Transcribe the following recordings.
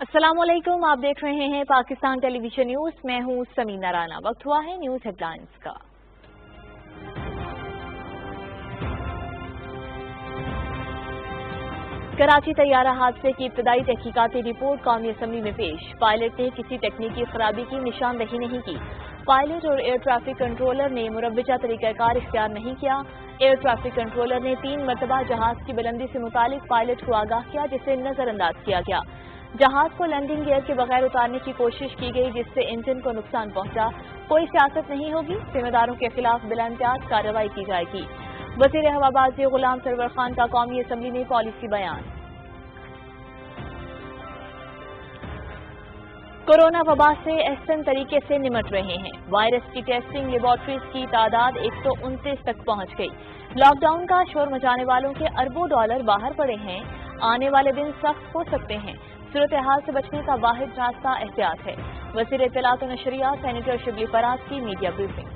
अस्सलाम वालेकुम, आप देख रहे हैं पाकिस्तान टेलीविजन न्यूज। मैं हूं समीना राना। वक्त हुआ है न्यूज हेडलाइंस का। कराची तैयारा हादसे की इब्तदाई तहकीकाती रिपोर्ट कौमी असम्बली में पेश। पायलट ने किसी तकनीकी खराबी की निशानदही नहीं की। पायलट और एयर ट्रैफिक कंट्रोलर ने मुरव्वजा तरीकाकार इख्तियार नहीं किया। एयर ट्रैफिक कंट्रोलर ने 3 मरतबा जहाज की बुलंदी से मुतालिक पायलट को आगाह किया, जिसे नजरअंदाज किया गया। जहाज को लैंडिंग गियर के बगैर उतारने की कोशिश की गई, जिससे इंजन को नुकसान पहुंचा। कोई सियासत नहीं होगी, जिम्मेदारों के खिलाफ बिलाइम्तियाज कार्रवाई की जाएगी। वज़ीर हवाबाजी गुलाम सरवर खान का कौमी असम्बली में पॉलिसी बयान। कोरोना वबा से अहसन तरीके से निमट रहे हैं। वायरस की टेस्टिंग लेबॉर्ट्रीज की तादाद 129 तक पहुंच गई। लॉकडाउन का शोर मचाने वालों के अरबों डॉलर बाहर पड़े हैं। आने वाले दिन सख्त हो सकते हैं। सूरत हाल से बचने का वाहिद रास्ता एहतियात है। वज़ीर इत्तलात और नशरियात सेनेटर शिबली फराज की मीडिया ब्रीफिंग।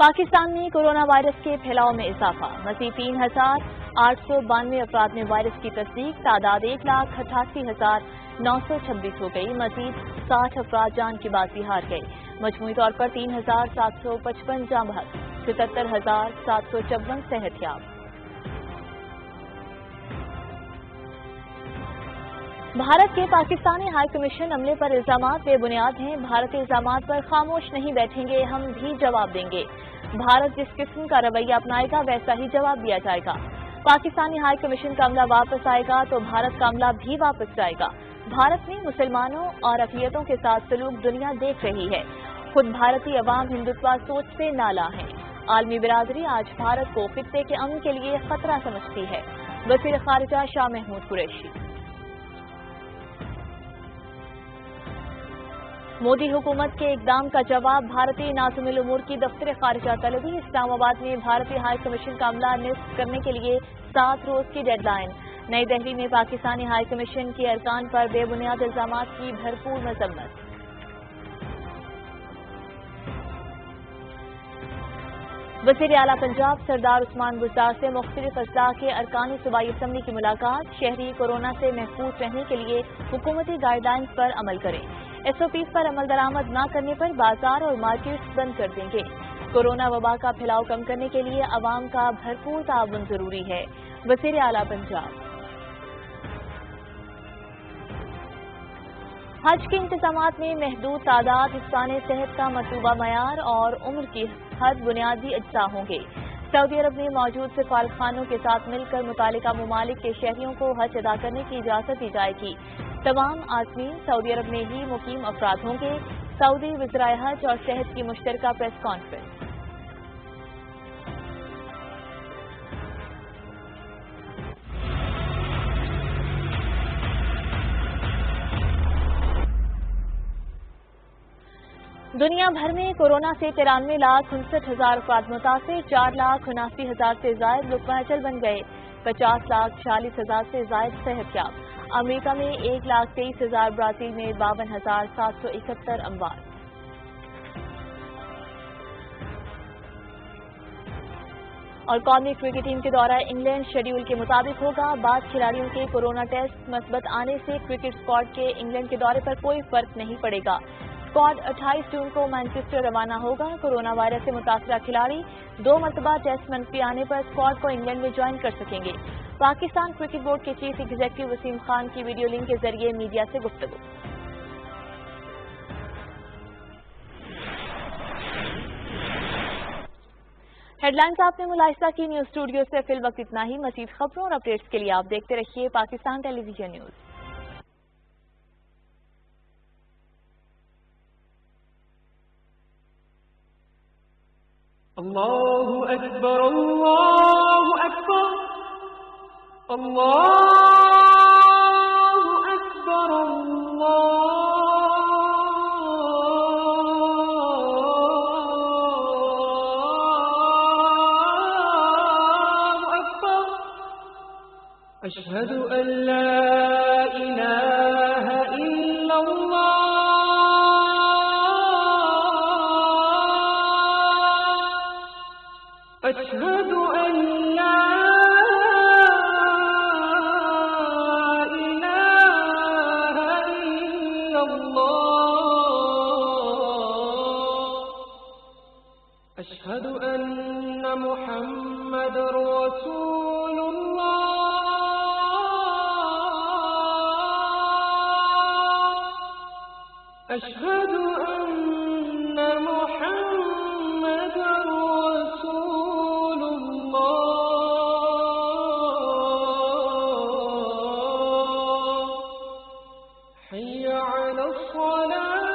पाकिस्तान में कोरोना वायरस के फैलाव में इजाफा। मज़ीद 3,892 अफराद में वायरस की तस्दीक। तादाद 1,88,926 हो गई। मज़ीद 60 अफराद जान की बाजी हार गए। मजमूई तौर पर 3,755 जाँ बहक, 77,754 सेहतयाब। भारत के पाकिस्तानी हाई कमीशन अमले पर इल्जामात बेबुनियाद हैं। भारत इल्जामात पर खामोश नहीं बैठेंगे, हम भी जवाब देंगे। भारत जिस किस्म का रवैया अपनाएगा वैसा ही जवाब दिया जाएगा। पाकिस्तानी हाई कमीशन का अमला वापस आएगा तो भारत का अमला भी वापस जाएगा। भारत में मुसलमानों और अक़लियतों के साथ सलूक दुनिया देख रही है। खुद भारतीय अवाम हिंदुत्व सोच से नाला है। आलमी बिरादरी आज भारत को खित्ते के अमन के लिए खतरा समझती है। वज़ीर खारिजा शाह महमूद कुरैशी। मोदी हुकूमत के इकदाम का जवाब। भारतीय नाज़िमुल उमूर की दफ्तर खारिजा तलबी। इस्लामाबाद में भारतीय हाई कमीशन का अमला नियुक्त करने के लिए 7 रोज की डेडलाइन। नई दिल्ली में पाकिस्तानी हाई कमीशन के अरकान पर बेबुनियाद इल्जामात की भरपूर मजम्मत। वज़ीर आला पंजाब सरदार उस्मान बुज़दार से मुख्तलिफ अज़ला के अरकान सूबाई असम्बली की मुलाकात। शहरी कोरोना से महफूज रहने के लिए हुकूमती गाइडलाइंस पर अमल करें। SOPs पर अमल दरामद न करने पर बाजार और मार्केट्स बंद कर देंगे। कोरोना वबा का फैलाव कम करने के लिए अवाम का भरपूर ताउन जरूरी है। वज़ीर आला पंजाब। हज के इंतजामात में महदूद तादाद, हिफ्ज़ाने सेहत का मतलूबा मयार और उम्र की हद बुनियादी अज्जा होंगे। सऊदी अरब में मौजूद सफारतखानों के साथ मिलकर मुतालिका ममालिक के शहरियों को हज अदा करने की इजाज़त दी जाएगी। तमाम आज़मीन सऊदी अरब में ही मुकीम अफराद होंगे। सऊदी वज़राए हज और सेहत की मुश्तरका प्रेस कॉन्फ्रेंस। दुनिया भर में कोरोना से 93,59,000 अफराद मुतासिर, 4,79,000 से जायद लुत्फ़ अजल बन गए। 50,46,000 से जायद सेहतयाब। अमेरिका में 1,23,000, ब्राजील में 52,771 अमवात। और कौमी क्रिकेट टीम के दौरा इंग्लैंड शेड्यूल के मुताबिक होगा। बाद खिलाड़ियों के कोरोना टेस्ट मस्बत आने से क्रिकेट स्क्वाड के इंग्लैंड के दौरे पर कोई फर्क नहीं पड़ेगा। स्क्वाड 28 जून को मैनचेस्टर रवाना होगा। कोरोना वायरस से मुतासरा खिलाड़ी 2 मरतबा टेस्ट मंफी आने पर स्क्वाड को इंग्लैंड में ज्वाइन कर सकेंगे। पाकिस्तान क्रिकेट बोर्ड के चीफ एग्जीक्यूटिव वसीम खान की वीडियो लिंक के जरिए मीडिया से गुफ्तगू। हेडलाइंस आपने मुलाहिजा की। न्यूज स्टूडियो से फिल वक्त इतना ही। मजीद खबरों और अपडेट्स के लिए आप देखते रहिए पाकिस्तान टेलीविजन न्यूज। अल्लाहु अकबर, अल्लाहु अकबर, अल्लाहु अकबर, अल्लाहु अकबर। अशहदु अन ला इलाहा أشهد أن محمد رسول الله أشهد أن محمد رسول الله حي على الصلاة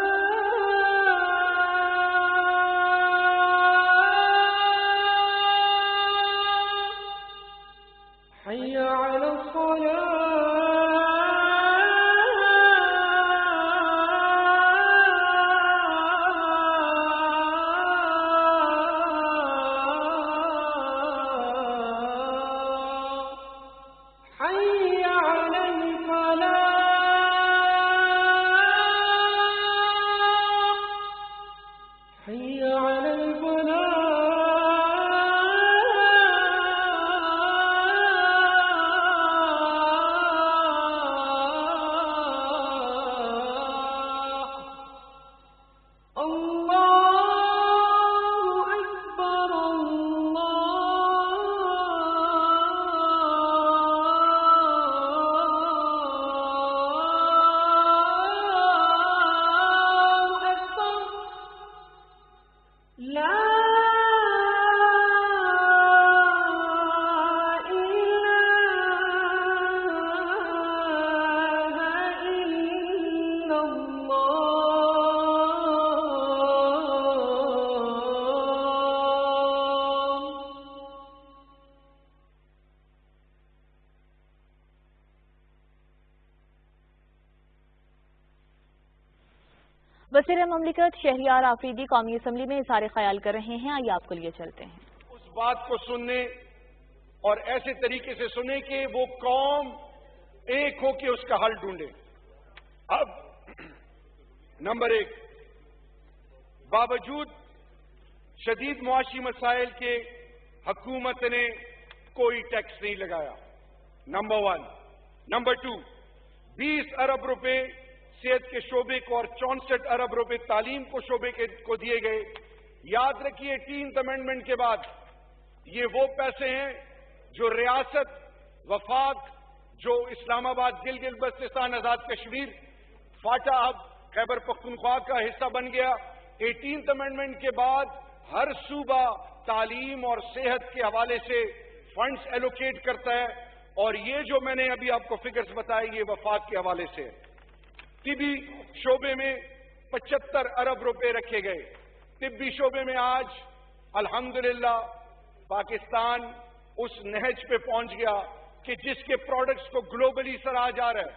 حي على الصلاة حي على الفلاح حي على الفلاح الله أكبر الله أكبر لا إله إلا الله वज़ीर ममलिकत शहरियार आफरीदी कौमी असम्बली में इज़हार ख्याल कर रहे हैं। आइए आपको लिए चलते हैं। उस बात को सुनने और ऐसे तरीके से सुने कि वो कौम एक हो के उसका हल ढूंढे। अब नंबर एक, बावजूद शदीद मुआशी मसाइल के हुकूमत ने कोई टैक्स नहीं लगाया, नंबर वन। नंबर टू, 20 अरब रुपए सेहत के शोबे को और 64 अरब रुपए तालीम को शोबे को दिए गए। याद रखिए 18th अमेंडमेंट के बाद ये वो पैसे हैं जो रियासत वफाक, जो इस्लामाबाद, गिलगित बल्तिस्तान, आजाद कश्मीर, फाटा अब खैबर पख्तूनख्वा का हिस्सा बन गया। 18th अमेंडमेंट के बाद हर सूबा तालीम और सेहत के हवाले से फंड्स एलोकेट करता है, और ये जो मैंने अभी आपको फिगर्स बताए ये वफाक के हवाले से है। तिबी शोबे में 75 अरब रुपए रखे गए। तिब्बी शोबे में आज अल्हम्दुलिल्लाह पाकिस्तान उस नहज पे पहुंच गया कि जिसके प्रोडक्ट्स को ग्लोबली सराहा जा रहा है।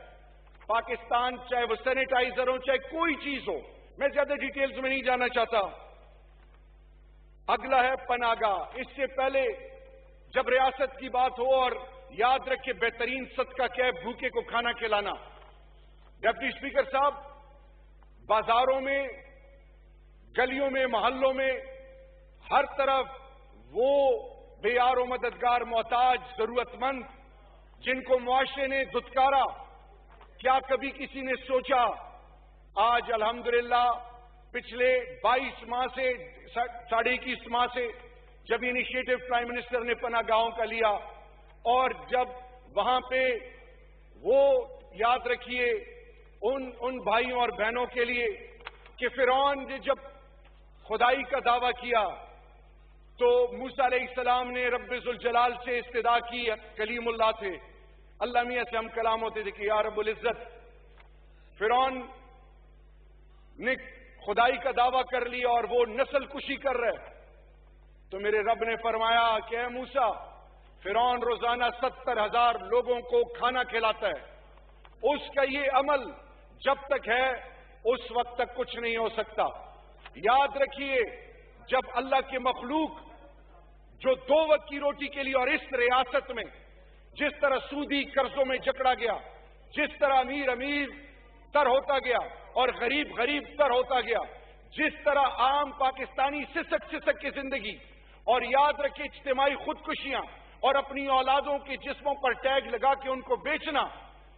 पाकिस्तान चाहे वो सैनिटाइजर हो, चाहे कोई चीज हो, मैं ज्यादा डिटेल्स में नहीं जाना चाहता। अगला है पनागा। इससे पहले जब रियासत की बात हो, और याद रखे बेहतरीन सदका क्या है, भूखे को खाना खिलाना। डिप्टी स्पीकर साहब, बाजारों में, गलियों में, मोहल्लों में हर तरफ वो बेयार व मददगार, मोहताज, जरूरतमंद जिनको मुआशरे ने दुत्कारा, क्या कभी किसी ने सोचा? आज अल्हम्दुलिल्लाह पिछले 22 माह से, 21.5 माह से जब इनिशिएटिव प्राइम मिनिस्टर ने पनागाहों का लिया, और जब वहां पे वो, याद रखिए उन भाइयों और बहनों के लिए कि फिरौन ने जब खुदाई का दावा किया तो मूसा अलैहिस्सलाम ने रब्बुल जलाल से इस्तिदा की, कलीमुल्लाह थे, अल्लाह मियां से हम कलाम होते थे कि या रब्बुल इज्जत। फिरौन ने खुदाई का दावा कर लिया और वो नस्ल कुशी कर रहे, तो मेरे रब ने फरमाया कि ऐ मूसा, फिरौन रोजाना 70,000 लोगों को खाना खिलाता है, उसका ये अमल जब तक है उस वक्त तक कुछ नहीं हो सकता। याद रखिए, जब अल्लाह के मखलूक जो 2 वक्त की रोटी के लिए, और इस रियासत में जिस तरह सूदी कर्जों में जकड़ा गया, जिस तरह अमीर अमीर तर होता गया और गरीब गरीब तर होता गया, जिस तरह आम पाकिस्तानी सिसक सिसक की जिंदगी, और याद रखिए इज्तिमाई खुदकुशियां और अपनी औलादों के जिस्मों पर टैग लगा के उनको बेचना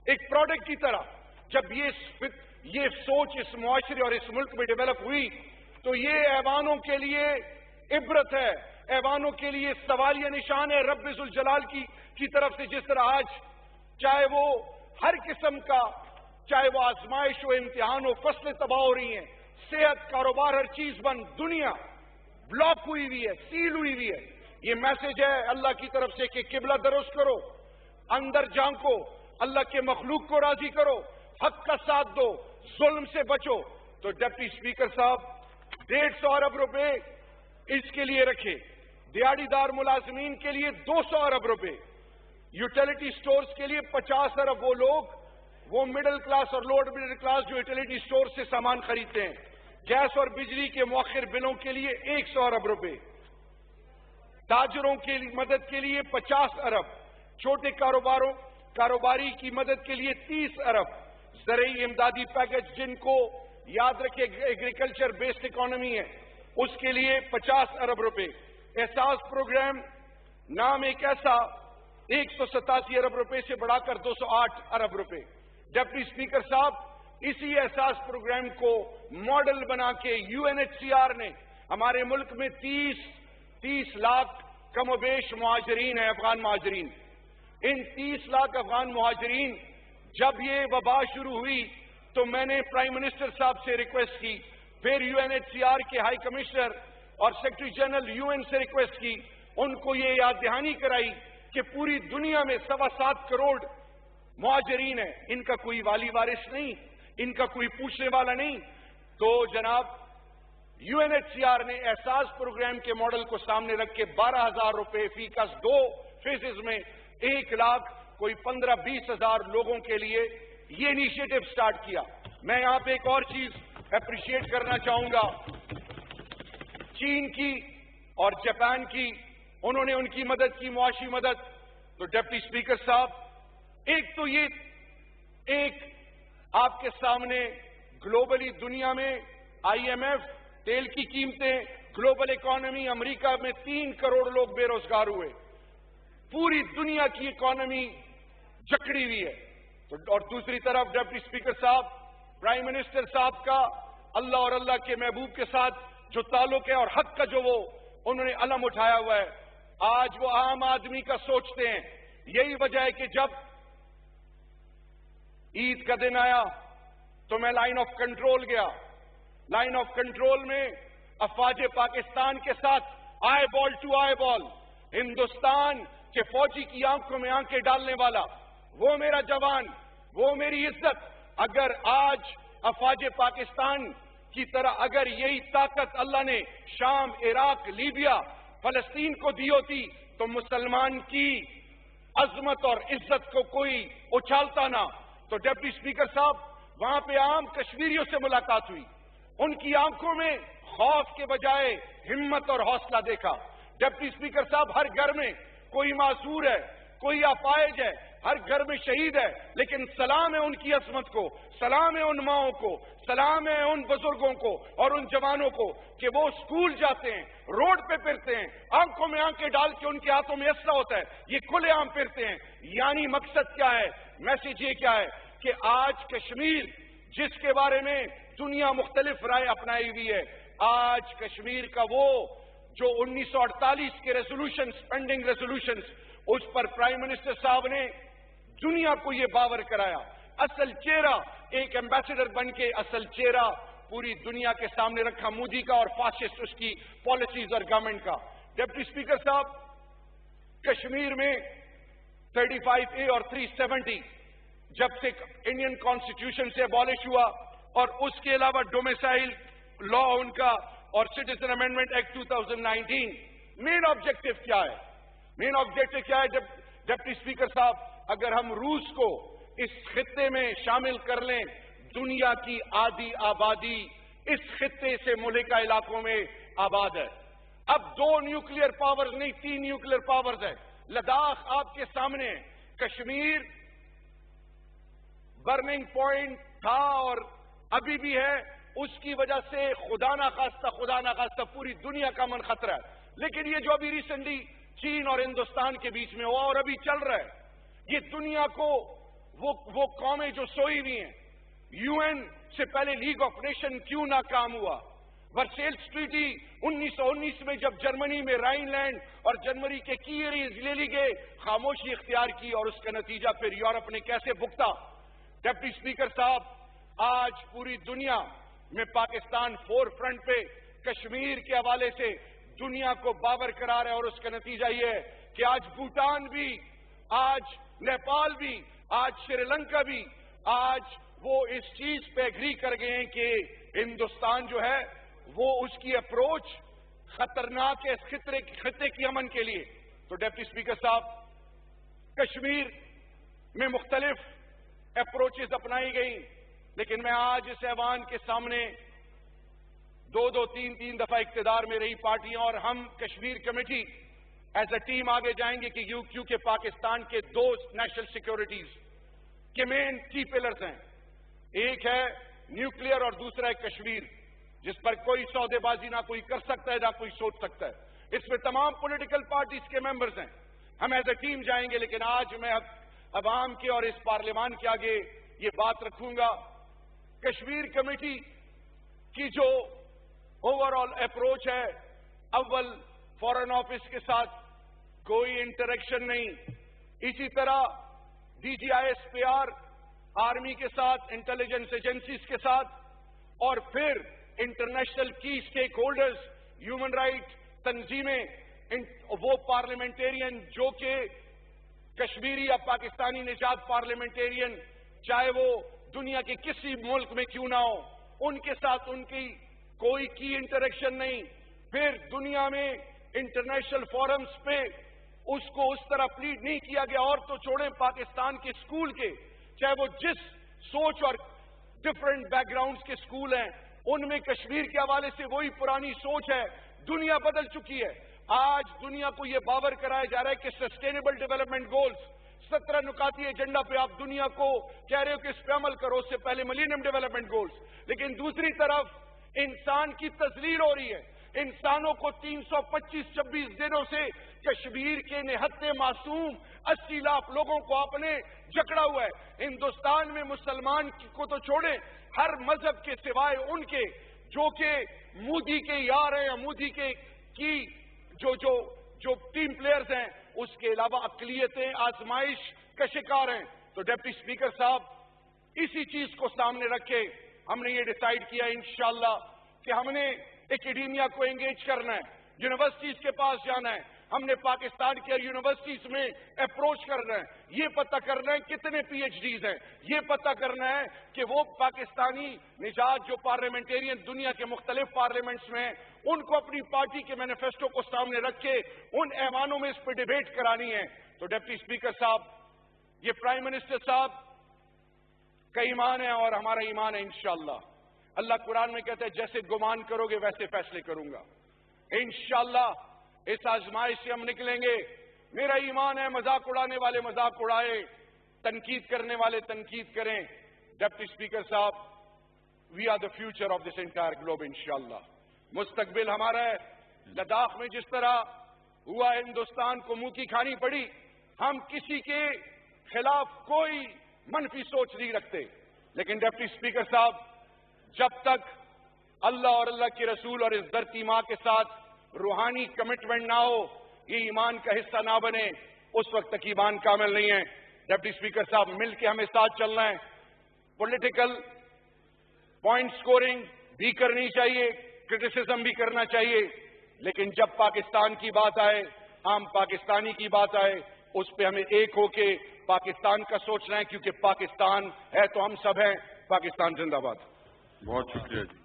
एक प्रोडक्ट की तरह, जब ये सोच इस मुआशरे और इस मुल्क में डेवलप हुई, तो ये ऐवानों के लिए عبرت ہے ایوانوں کے لیے، سوالیہ نشان ہے رب ذوالجلال کی طرف سے، جس طرح آج چاہے وہ ہر قسم کا، چاہے وہ آزمائش ہو، امتحان ہو، فصلیں تباہ ہو رہی ہیں، صحت، کاروبار، ہر چیز بند، دنیا بلاک ہوئی ہوئی ہے، سیل ہوئی ہوئی ہے۔ یہ میسج ہے اللہ کی طرف سے کہ قبلہ درست کرو، اندر جھانکو، اللہ کے مخلوق کو راضی کرو، حق کا ساتھ دو، ظلم سے بچو۔ تو ڈپٹی اسپیکر صاحب 150 ارب روپے اس کے لیے رکھے، دیہڑی دار ملازمین کے لیے 200 ارب روپے، یوٹیلیٹی سٹورز کے لیے 50 ارب، وہ لوگ، وہ مڈل کلاس اور لوور مڈل کلاس جو یوٹیلیٹی سٹور سے سامان خریدتے ہیں، گیس اور بجلی کے مؤخر بلوں کے لیے 100 ارب روپے، تاجروں کی مدد کے لیے 50 ارب، چھوٹے کاروباری کی مدد کے لیے 30 ارب، زرعی امدادی پیکج جن کو یاد رکھے ایگریکلچر بیسڈ اکانومی ہے اس کے لیے 50 ارب روپے۔ احساس پروگرام نام ایک ایسا 187 ارب روپے سے بڑھا کر 208 ارب روپے۔ ڈپٹی اسپیکر صاحب اسی احساس پروگرام کو ماڈل بنا کے UNHCR نے ہمارے ملک میں 30 لاکھ کم و بیش مہاجرین ہیں، افغان مہاجرین۔ ان 30 لاکھ افغان مہاجرین جب یہ وبا شروع ہوئی تو میں نے پرائم منسٹر صاحب سے ریکویسٹ کی، پھر UNHCR کے ہائی کمشنر اور سیکرٹری جنرل UN سے ریکویسٹ کی، ان کو یہ یاد دہانی کرائی کہ پوری دنیا میں 7.25 کروڑ مہاجرین ہیں، ان کا کوئی والی وارث نہیں، ان کا کوئی پوچھنے والا نہیں۔ تو جناب UNHCR نے احساس پروگرام کے ماڈل کو سامنے رکھ کے 12,000 روپے فی کس 2 فیزز میں 1 لاکھ کوئی 15-20 ہزار لوگوں کے لیے یہ انیشیٹو سٹارٹ کیا۔ میں یہاں پہ ایک اور چیز اپریشیٹ کرنا چاہوں گا، چین کی اور جاپان کی، انہوں نے ان کی مدد کی، معاشی مدد۔ تو ڈپٹی اسپیکر صاحب ایک تو یہ ایک آپ کے سامنے گلوبلی دنیا میں IMF، تیل کی قیمتیں، گلوبل اکانومی، امریکہ میں 3 کروڑ لوگ بے روزگار ہوئے، پوری دنیا کی اکانومی جکڑی ہوئی ہے۔ اور دوسری طرف ڈپٹی اسپیکر صاحب پرائم منسٹر صاحب کا اللہ اور اللہ کے محبوب کے ساتھ جو تعلق ہے اور حق کا جو وہ انہوں نے علم اٹھایا ہوا ہے، آج وہ عام آدمی کا سوچتے ہیں۔ یہی وجہ ہے کہ جب عید کا دن آیا تو میں لائن آف کنٹرول گیا، لائن آف کنٹرول میں افواج پاکستان کے ساتھ آئی بال ٹو آئی بال، ہندوستان کے فوجی کی آنکھوں میں آنکھیں ڈالنے والا، وہ میرا جوان، وہ میری عزت، اگر آج افواج پاکستان کی طرح اگر یہی طاقت اللہ نے شام، عراق، لیبیا، فلسطین کو دی ہوتی تو مسلمان کی عظمت اور عزت کو کوئی اچھالتا نہ۔ تو ڈپٹی اسپیکر صاحب وہاں پہ عام کشمیریوں سے ملاقات ہوئی، ان کی آنکھوں میں خوف کے بجائے ہمت اور حوصلہ دیکھا۔ ڈپٹی اسپیکر صاحب ہر گھر میں کوئی معذور ہے، کوئی اپاہج ہے، ہر گھر میں شہید ہے، لیکن سلام ہے ان کی عظمت کو، سلام ہے ان ماؤں کو، سلام ہے ان بزرگوں کو اور ان جوانوں کو کہ وہ اسکول جاتے ہیں، روڈ پہ پھرتے ہیں، آنکھوں میں آنکھیں ڈال کے ان کے ہاتھوں میں اسلحہ ہوتا ہے، یہ کھلے عام پھرتے ہیں۔ یعنی مقصد کیا ہے، میسج یہ کیا ہے کہ آج کشمیر جس کے بارے میں دنیا مختلف رائے اپنائی ہوئی ہے، آج کشمیر کا وہ جو 1948 کے ریزولوشنز، پینڈنگ ریزولوشنز، اس پر پرائم منسٹر صاحب نے دنیا کو یہ باور کرایا، اصل چہرہ ایک ایمبیسڈر بن کے اصل چہرہ پوری دنیا کے سامنے رکھا مودی کا اور فاسسٹ اس کی پالیسیز اور گورنمنٹ کا۔ ڈپٹی اسپیکر صاحب کشمیر میں 35A اور 370 جب سے انڈین کانسٹیٹیوشن سے ابالش ہوا اور اس کے علاوہ ڈومیسائل لا ان کا اور citizen amendment act 2019، main objective کیا ہے؟ مین آبجیکٹو کیا ہے ڈپٹی اسپیکر صاحب؟ اگر ہم روس کو اس خطے میں شامل کر لیں، دنیا کی آدھی آبادی اس خطے سے ملحقہ علاقوں میں آباد ہے۔ اب 2 نیوکلیئر پاورز نہیں، 3 نیوکلیئر پاورز ہیں۔ لداخ آپ کے سامنے ہے، کشمیر برننگ پوائنٹ تھا اور ابھی بھی ہے، اس کی وجہ سے خدا نخواستہ پوری دنیا کا من خطرہ ہے۔ لیکن یہ جو ابھی ریسنٹلی چین اور ہندوستان کے بیچ میں ہوا اور ابھی چل رہا ہے، یہ دنیا کو وہ قومیں جو سوئی ہوئی ہیں، UN سے پہلے لیگ آف نیشن کیوں ناکام ہوا؟ वर्सेल्स ट्रीटी 1919 में जब जर्मनी में राइन लैंड और जर्मनी के की एरियाज ले ली गए, खामोशी इख्तियार की और उसका नतीजा फिर यूरोप ने कैसे भुगता। डिप्टी स्पीकर साहब, आज पूरी दुनिया में पाकिस्तान फोर फ्रंट पे कश्मीर के हवाले से दुनिया को बावर करार है, और उसका नतीजा ये है कि आज भूटान भी, आज नेपाल भी, आज श्रीलंका भी, आज वो इस चीज पे एग्री कर गए हैं कि हिंदुस्तान जो है वो उसकी अप्रोच खतरनाक है खित्ते की अमन के लिए। तो डिप्टी स्पीकर साहब, कश्मीर में मुख्तलिफ अप्रोचेस अपनाई गई, लेकिन मैं आज इस ऐवान के सामने दो तीन दफा इक्तिदार में रही पार्टियां और हम Kashmir committee as a team आगे जाएंगे कि क्योंकि पाकिस्तान के दो नेशनल सिक्योरिटीज के मेन की पिलर्स हैं, एक है न्यूक्लियर और दूसरा है कश्मीर, जिस पर कोई सौदेबाजी ना कोई कर सकता है ना कोई सोच सकता है। इसमें तमाम पॉलिटिकल पार्टीज के मेंबर्स हैं, हम एज अ टीम जाएंगे। लेकिन आज मैं अवाम के और इस पार्लियामान के आगे ये बात रखूंगा, कश्मीर कमेटी की जो ओवरऑल अप्रोच है, अव्वल फॉरेन ऑफिस के साथ कोई इंटरेक्शन नहीं, इसी तरह DGISPR आर्मी के साथ, इंटेलिजेंस एजेंसीज के साथ, और फिर इंटरनेशनल की स्टेक होल्डर्स, ह्यूमन राइट तंजीमें, वो पार्लियामेंटेरियन जो कि कश्मीरी या पाकिस्तानी निजात पार्लियामेंटेरियन, चाहे वो दुनिया के किसी मुल्क में क्यों ना हो, उनके साथ उनकी कोई की इंटरेक्शन नहीं। फिर दुनिया में इंटरनेशनल फोरम्स पे उसको उस तरह प्लीड नहीं किया गया, और तो छोड़ें पाकिस्तान के स्कूल के, चाहे वो जिस सोच और डिफरेंट बैकग्राउंड्स के स्कूल हैं, उनमें कश्मीर के हवाले से वही पुरानी सोच है। दुनिया बदल चुकी है, आज दुनिया को यह बावर कराया जा रहा है कि सस्टेनेबल डेवलपमेंट गोल्स 17 नुकाती एजेंडा पे आप दुनिया को कह रहे हो कि इस पे अमल करो, उससे पहले मिलेनियम डेवलपमेंट गोल्स, लेकिन दूसरी तरफ इंसान की तस्लील हो रही है। इंसानों को 325-26 दिनों से कश्मीर के निहत्ते मासूम 80 लाख लोगों को आपने जकड़ा हुआ है। हिंदुस्तान में मुसलमान को तो छोड़े, हर मजहब के सिवाय उनके जो कि मोदी के यार हैं या मोदी के की जो टीम प्लेयर्स हैं, उसके अलावा अकलियतें आजमाइश का शिकार हैं। तो डिप्टी स्पीकर साहब, इसी चीज को सामने रखे हमने ये डिसाइड किया इंशाअल्लाह कि हमने एकेडेमिया को एंगेज करना है, यूनिवर्सिटीज के पास जाना है, हमने पाकिस्तान के यूनिवर्सिटीज में अप्रोच करना है, ये पता करना है कितने PhDs हैं, ये पता करना है कि वो पाकिस्तानी निजात जो पार्लियामेंटेरियन दुनिया के मुख्तलिफ पार्लियामेंट्स में हैं, उनको अपनी पार्टी के मैनिफेस्टो को सामने रख के उन ऐवानों में इस पर डिबेट करानी है। तो डिप्टी स्पीकर साहब, ये प्राइम मिनिस्टर साहब का ईमान है और हमारा ईमान है इंशाअल्लाह। अल्लाह कुरान में कहता है जैसे गुमान करोगे वैसे फैसले करूंगा। इंशाअल्लाह इस आजमाइश से हम निकलेंगे। मेरा ईमान है, मजाक उड़ाने वाले मजाक उड़ाए, तनकीद करने वाले तनकीद करें। डिप्टी स्पीकर साहब, we are the future of this entire globe इंशाअल्लाह। मुस्तकबिल हमारा है। लद्दाख में जिस तरह हुआ, हिंदुस्तान को मुंह की खानी पड़ी, हम किसी के खिलाफ कोई मनफी सोच नहीं रखते, लेकिन डिप्टी स्पीकर साहब, जब तक अल्लाह और अल्लाह के रसूल और इस धरती मां के साथ रूहानी कमिटमेंट ना हो, ये ईमान का हिस्सा ना बने, उस वक्त तक ईमान कामिल नहीं है। डिप्टी स्पीकर साहब, मिल के हमें साथ चलना है। पॉलिटिकल पॉइंट स्कोरिंग भी करनी चाहिए, क्रिटिसिज्म भी करना चाहिए, लेकिन जब पाकिस्तान की बात आए, आम पाकिस्तानी की बात आए, उस पे हमें एक होके पाकिस्तान का सोचना है, क्योंकि पाकिस्तान है तो हम सब हैं। पाकिस्तान जिंदाबाद। बहुत शुक्रिया जी।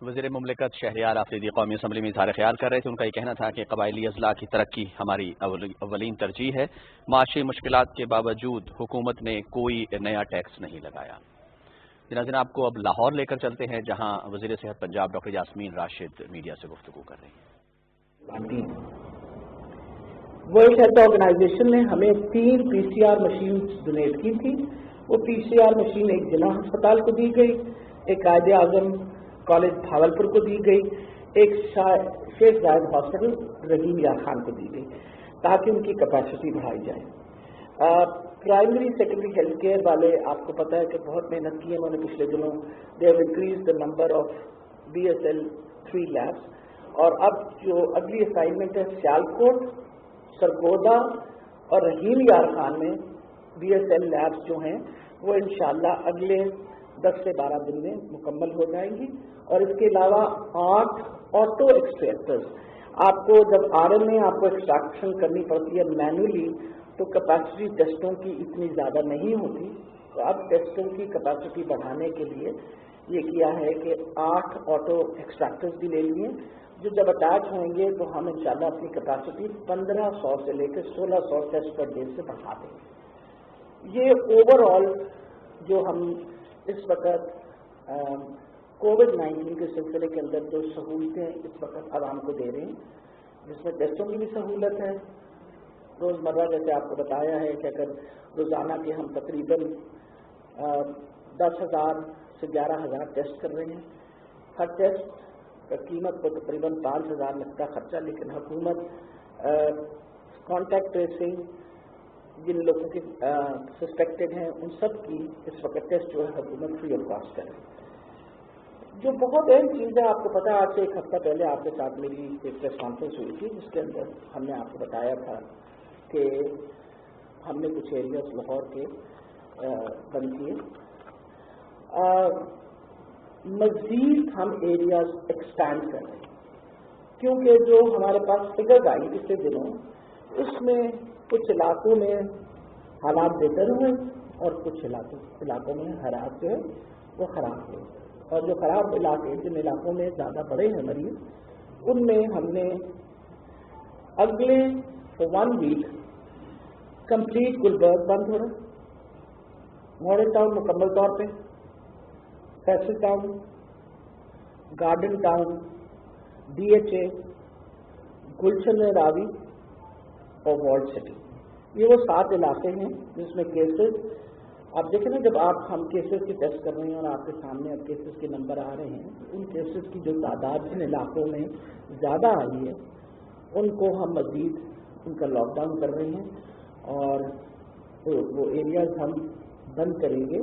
वज़ीर मुमलिकत शहरियार आफरीदी कौमी असम्बली में इज़हार ख्याल कर रहे थे। उनका ये कहना था कि कबायली अजला की तरक्की हमारी अवलीन तरजीह है। माशी मुश्किलात के बावजूद हुकूमत ने कोई नया टैक्स नहीं लगाया। जनाज़िन, आपको अब लाहौर लेकर चलते हैं, जहाँ वज़ीर सेहत पंजाब डॉक्टर यास्मीन राशिद मीडिया से गुफ्तगू कर रही हैं। वर्ल्ड हेल्थ ऑर्गेनाइजेशन ने हमें 3 PCR मशीन डोनेट की थी। वो PCR मशीन एक जिला अस्पताल को दी गई, एक कायदे आजम कॉलेज भावलपुर को दी गई, एक शेख जायद हॉस्पिटल रहीम यार खान को दी गई, ताकि उनकी कैपेसिटी बढ़ाई जाए। प्राइमरी सेकेंडरी हेल्थ केयर वाले, आपको पता है कि बहुत मेहनत की है उन्होंने पिछले दिनों। They have increase the number of BSL-3 labs. اور اب جو اگلی اسائنمنٹ ہے سیالکوٹ, سرگودا اور رحیم یار خان میں BSL لیبس جو ہیں وہ انشاءاللہ اگلے 10 سے 12 دن میں مکمل ہو جائیں گی. اور اس کے علاوہ 8 آٹو ایکسٹریکٹرز. آپ کو جب RNA آپ کو ایکسٹریکشن کرنی پڑتی ہے مینولی تو کیپیسٹی ٹیسٹوں کی اتنی زیادہ نہیں ہوتی, تو اب ٹیسٹوں کی کیپیسٹی بڑھانے کے لیے یہ کیا ہے کہ 8 آٹو ایکسٹریکٹرز بھی لے لیے, جو جب اٹیچ ہوں گے تو ہم انشاءاللہ اپنی کیپیسٹی 1500 سے لے کے 1600 ٹیسٹ پر ڈے سے بڑھا دیں گے. یہ اوور آل جو ہم اس وقت کووڈ-19 کے سلسلے کے اندر جو سہولتیں اس وقت عوام کو دے رہے ہیں, جس میں ٹیسٹوں کی بھی سہولت ہے. روزمرہ جیسے آپ کو بتایا ہے کہ اگر روزانہ کے ہم تقریباً 10,000 سے 11,000 ٹیسٹ کر رہے ہیں, ہر ٹیسٹ کا قیمت کو تقریباً 5,000 لگتا خرچہ, لیکن حکومت کانٹیکٹ ٹریسنگ جن لوگوں کے سسپیکٹڈ ہیں ان سب کی اس وقت ٹیسٹ جو ہے حکومت فری آف کاسٹ کرے. جو بہت اہم چیز ہے, آپ کو پتا ہے آج سے ایک ہفتہ پہلے آپ کے ساتھ میری ایک پریس کانفرنس ہوئی تھی جس کے اندر ہم نے آپ کو بتایا تھا کہ ہم نے کچھ ایریاز لاہور کے بند کیے. مزید ہم ایریاز ایکسپینڈ کر رہے ہیں کیونکہ جو ہمارے پاس فگرز آئی پچھلے دنوں اس میں کچھ علاقوں میں حالات بہتر ہوئے اور کچھ علاقوں میں حالات جو ہے وہ خراب ہوئے. اور جو خراب علاقے جن علاقوں میں زیادہ بڑے ہیں مریض ان میں ہم نے اگلے 1 ویک کمپلیٹ گلبرگ بند ہو رہا, ماڈل ٹاؤن مکمل طور پہ, Faisal town, garden town, DHA, گلشن راوی اور والڈ سٹی. یہ وہ 7 علاقے ہیں جس میں کیسز آپ دیکھیں نا, جب آپ ہم کیسز کی ٹیسٹ کر رہے ہیں اور آپ کے سامنے اب کیسز کے نمبر آ رہے ہیں, ان کیسز کی جو تعداد جن علاقوں میں زیادہ آئی ہے ان کو ہم مزید ان کا لاک ڈاؤن کر رہے ہیں اور وہ ایریاز ہم بند کریں گے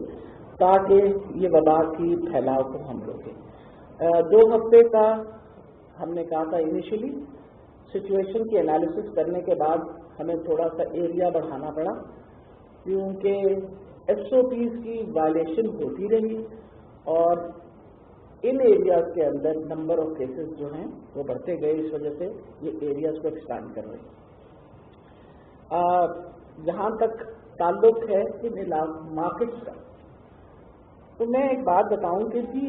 تاکہ یہ وبا کی پھیلاؤ کو ہم روکیں. 2 ہفتے کا ہم نے کہا تھا انیشلی, سچویشن کی انالیسس کرنے کے بعد ہمیں تھوڑا سا ایریا بڑھانا پڑا کیونکہ SOPs کی وائلیشن ہوتی رہی اور ان ایریاز کے اندر نمبر آف کیسز جو ہیں وہ بڑھتے گئے. اس وجہ سے یہ ایریاز کو ایکسپینڈ کر رہے ہیں. جہاں تک تعلق ہے ان مارکیٹس کا, تو میں ایک بات بتاؤں کہ جی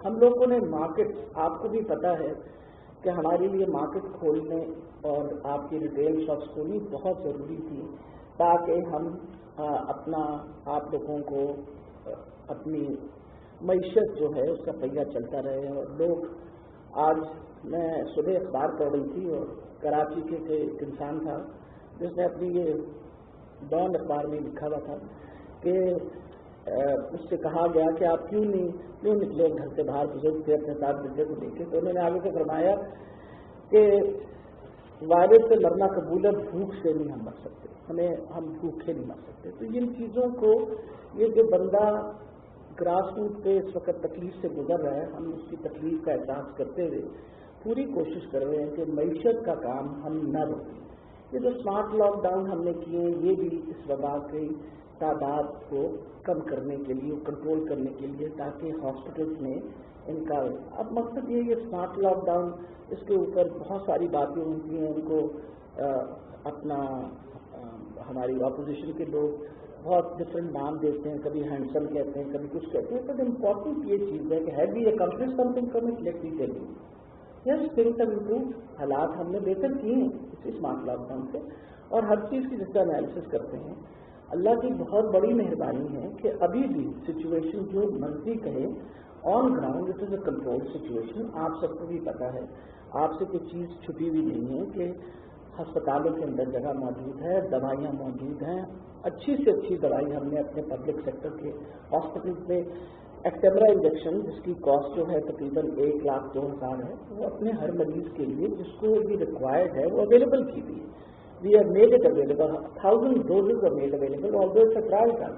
ہم لوگوں نے مارکیٹس, آپ کو بھی پتا ہے کہ ہمارے لیے مارکیٹ کھولنے اور آپ کی ریٹیل شاپس کھولنی بہت ضروری تھی تاکہ ہم اپنا آپ لوگوں کو اپنی معیشت جو ہے اس کا پہیہ چلتا رہے. اور لوگ, آج میں صبح اخبار پڑھ رہی تھی اور کراچی کے ایک انسان تھا جس نے اپنی یہ ڈان اخبار میں لکھا ہوا تھا کہ اس سے کہا گیا کہ آپ کیوں نکلے گھر سے باہر, بزرگ تھے اپنے ساتھ بچے کو لے کے, تو انہوں نے آگے سے فرمایا کہ وائرس سے مرنا قبول ہے, بھوک سے نہیں ہم مر سکتے, ہم بھوکے نہیں مر سکتے. تو ان چیزوں کو, یہ جو بندہ گراس روٹ پہ اس وقت تکلیف سے گزر رہا ہے, ہم اس کی تکلیف کا احساس کرتے ہوئے پوری کوشش کر رہے ہیں کہ معیشت کا کام ہم نہ روکیں. یہ جو اسمارٹ لاک ڈاؤن ہم نے کیے یہ بھی اس وبا کی تعداد کو کم کرنے کے لیے, کنٹرول کرنے کے لیے, تاکہ ہاسپٹلس میں ان کا اب مقصد یہ اسمارٹ لاک ڈاؤن, اس کے اوپر بہت ساری باتیں ہوتی ہیں, ان کو اپنا ہماری اپوزیشن کے لوگ بہت ڈفرینٹ نام دیتے ہیں, کبھی ہینڈسم کہتے ہیں, کبھی کچھ کہتے ہیں, بٹ امپورٹنٹ یہ چیز ہے کہ have we accomplish something from it, let me tell you, yes things have improved, حالات ہم نے بہتر کیے ہیں اس اسمارٹ لاک ڈاؤن سے. اور ہر چیز کی جس کا انالیسس کرتے ہیں, اللہ کی بہت بڑی مہربانی ہے کہ ابھی بھی سچویشن جو مرضی کہے on ground it is a control situation. آپ سب کو بھی پتا ہے, آپ سے کوئی چیز چھپی ہوئی نہیں ہے کہ ہسپتالوں کے اندر جگہ موجود ہے, دوائیاں موجود ہیں, اچھی سے اچھی دوائی ہم نے اپنے پبلک سیکٹر کے ہاسپٹل میں, ایکٹیمرا انجیکشن جس کی کاسٹ جو ہے تقریباً 1,02,000 ہے, وہ اپنے ہر مریض کے لیے جس کو بھی ریکوائرڈ ہے وہ اویلیبل کی ہوئی ہے. We have made it available, 1000 doses are made available, although it's a trial run,